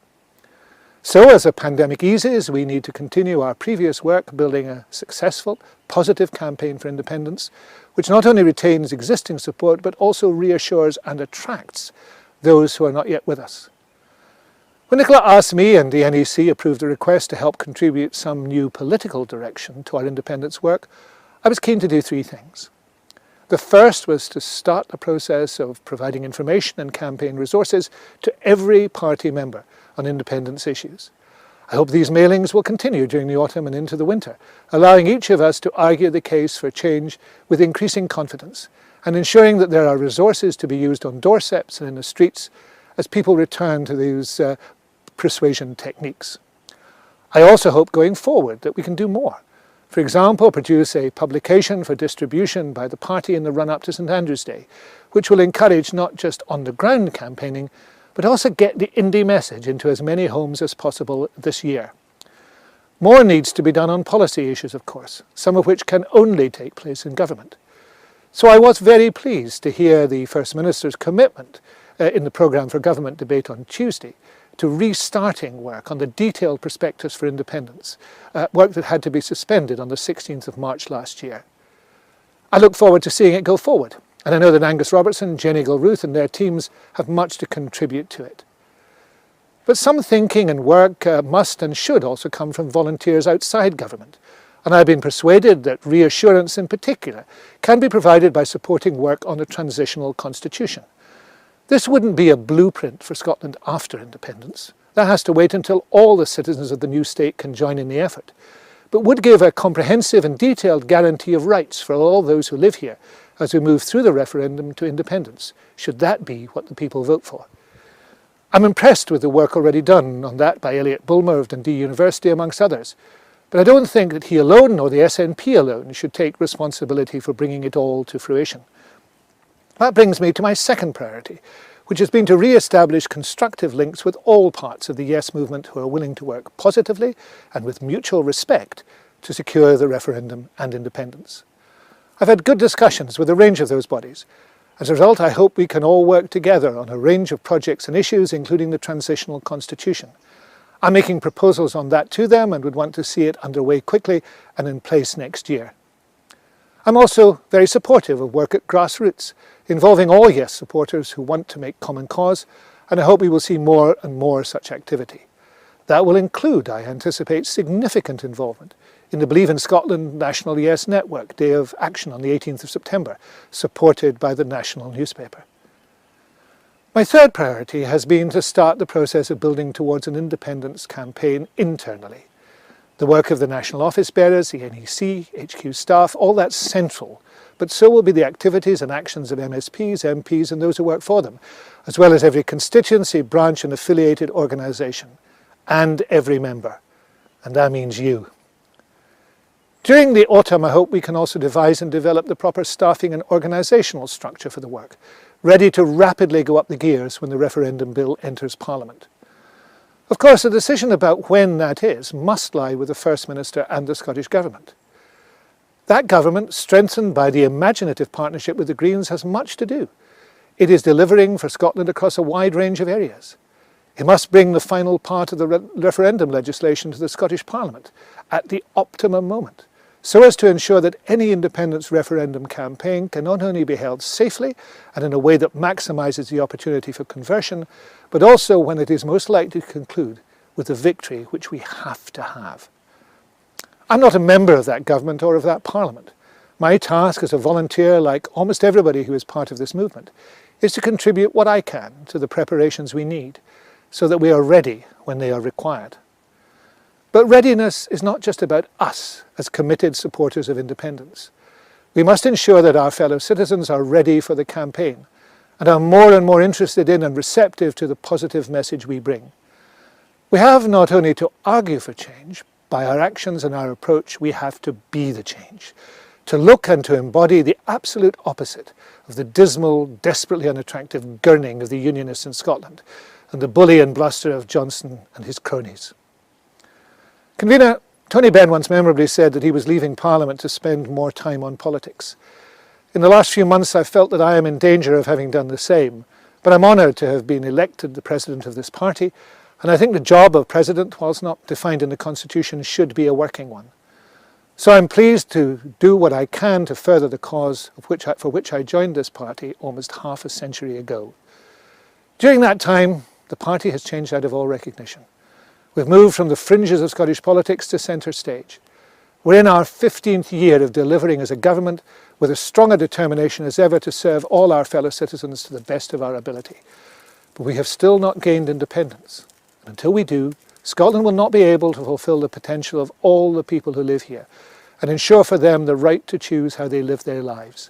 So as the pandemic eases, we need to continue our previous work building a successful, positive campaign for independence, which not only retains existing support, but also reassures and attracts those who are not yet with us. When Nicola asked me and the NEC approved a request to help contribute some new political direction to our independence work, I was keen to do three things. The first was to start the process of providing information and campaign resources to every party member on independence issues. I hope these mailings will continue during the autumn and into the winter, allowing each of us to argue the case for change with increasing confidence and ensuring that there are resources to be used on doorsteps and in the streets as people return to these persuasion techniques. I also hope going forward that we can do more. For example, produce a publication for distribution by the party in the run-up to St Andrew's Day, which will encourage not just on-the-ground campaigning, but also get the indie message into as many homes as possible this year. More needs to be done on policy issues, of course, some of which can only take place in government. So I was very pleased to hear the First Minister's commitment in the programme for government debate on Tuesday to restarting work on the detailed prospectus for independence, work that had to be suspended on the 16th of March last year. I look forward to seeing it go forward, and I know that Angus Robertson, Jenny Gilruth and their teams have much to contribute to it. But some thinking and work must and should also come from volunteers outside government, and I've been persuaded that reassurance in particular can be provided by supporting work on a transitional constitution. This wouldn't be a blueprint for Scotland after independence. That has to wait until all the citizens of the new state can join in the effort, but would give a comprehensive and detailed guarantee of rights for all those who live here as we move through the referendum to independence, should that be what the people vote for. I'm impressed with the work already done on that by Elliot Bulmer of Dundee University, amongst others, but I don't think that he alone or the SNP alone should take responsibility for bringing it all to fruition. That brings me to my second priority, which has been to re-establish constructive links with all parts of the Yes movement who are willing to work positively and with mutual respect to secure the referendum and independence. I've had good discussions with a range of those bodies. As a result, I hope we can all work together on a range of projects and issues, including the transitional constitution. I'm making proposals on that to them and would want to see it underway quickly and in place next year. I'm also very supportive of work at grassroots, involving all Yes supporters who want to make common cause, and I hope we will see more and more such activity. That will include, I anticipate, significant involvement in the Believe in Scotland National Yes Network Day of Action on the 18th of September, supported by the national newspaper. My third priority has been to start the process of building towards an independence campaign internally. The work of the national office bearers, the NEC, HQ staff, all that's central, but so will be the activities and actions of MSPs, MPs and those who work for them, as well as every constituency, branch and affiliated organisation, and every member. And that means you. During the autumn, I hope we can also devise and develop the proper staffing and organisational structure for the work, ready to rapidly go up the gears when the referendum bill enters Parliament. Of course, the decision about when that is must lie with the First Minister and the Scottish Government. That government, strengthened by the imaginative partnership with the Greens, has much to do. It is delivering for Scotland across a wide range of areas. It must bring the final part of the referendum legislation to the Scottish Parliament at the optimum moment, so as to ensure that any independence referendum campaign can not only be held safely and in a way that maximises the opportunity for conversion, but also when it is most likely to conclude with the victory which we have to have. I'm not a member of that government or of that Parliament. My task as a volunteer, like almost everybody who is part of this movement, is to contribute what I can to the preparations we need so that we are ready when they are required. But readiness is not just about us as committed supporters of independence. We must ensure that our fellow citizens are ready for the campaign and are more and more interested in and receptive to the positive message we bring. We have not only to argue for change, by our actions and our approach we have to be the change, to look and to embody the absolute opposite of the dismal, desperately unattractive gurning of the Unionists in Scotland and the bully and bluster of Johnson and his cronies. Convener Tony Benn once memorably said that he was leaving Parliament to spend more time on politics. In the last few months I've felt that I am in danger of having done the same, but I'm honoured to have been elected the President of this party, and I think the job of President, whilst not defined in the Constitution, should be a working one. So I'm pleased to do what I can to further the cause for which I joined this party almost half a century ago. During that time, the party has changed out of all recognition. We've moved from the fringes of Scottish politics to centre stage. We're in our 15th year of delivering as a government with as strong a determination as ever to serve all our fellow citizens to the best of our ability. But we have still not gained independence. And until we do, Scotland will not be able to fulfil the potential of all the people who live here and ensure for them the right to choose how they live their lives.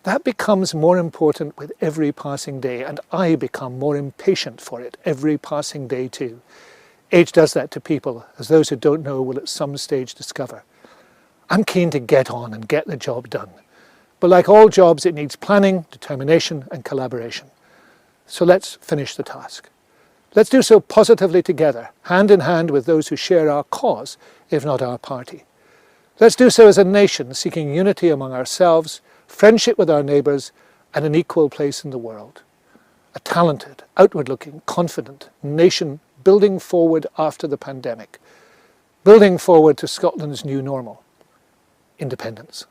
That becomes more important with every passing day, and I become more impatient for it every passing day too. Age does that to people, as those who don't know will at some stage discover. I'm keen to get on and get the job done. But like all jobs, it needs planning, determination and collaboration. So let's finish the task. Let's do so positively together, hand in hand with those who share our cause, if not our party. Let's do so as a nation seeking unity among ourselves, friendship with our neighbours and an equal place in the world. A talented, outward-looking, confident nation building forward after the pandemic, building forward to Scotland's new normal, independence.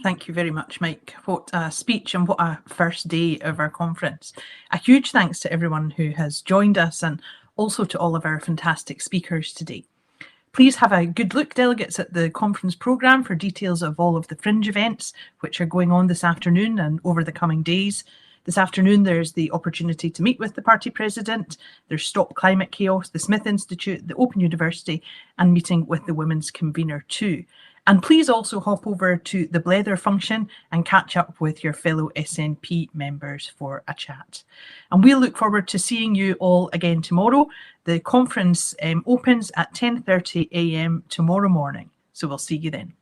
Thank you very much, Mike. What a speech and what a first day of our conference. A huge thanks to everyone who has joined us and also to all of our fantastic speakers today. Please have a good look, delegates, at the conference programme for details of all of the fringe events which are going on this afternoon and over the coming days. This afternoon there's the opportunity to meet with the party president, there's Stop Climate Chaos, the Smith Institute, the Open University and meeting with the Women's Convener too. And please also hop over to the Blether function and catch up with your fellow SNP members for a chat. And we'll look forward to seeing you all again tomorrow. The conference opens at 10:30 AM tomorrow morning, so we'll see you then.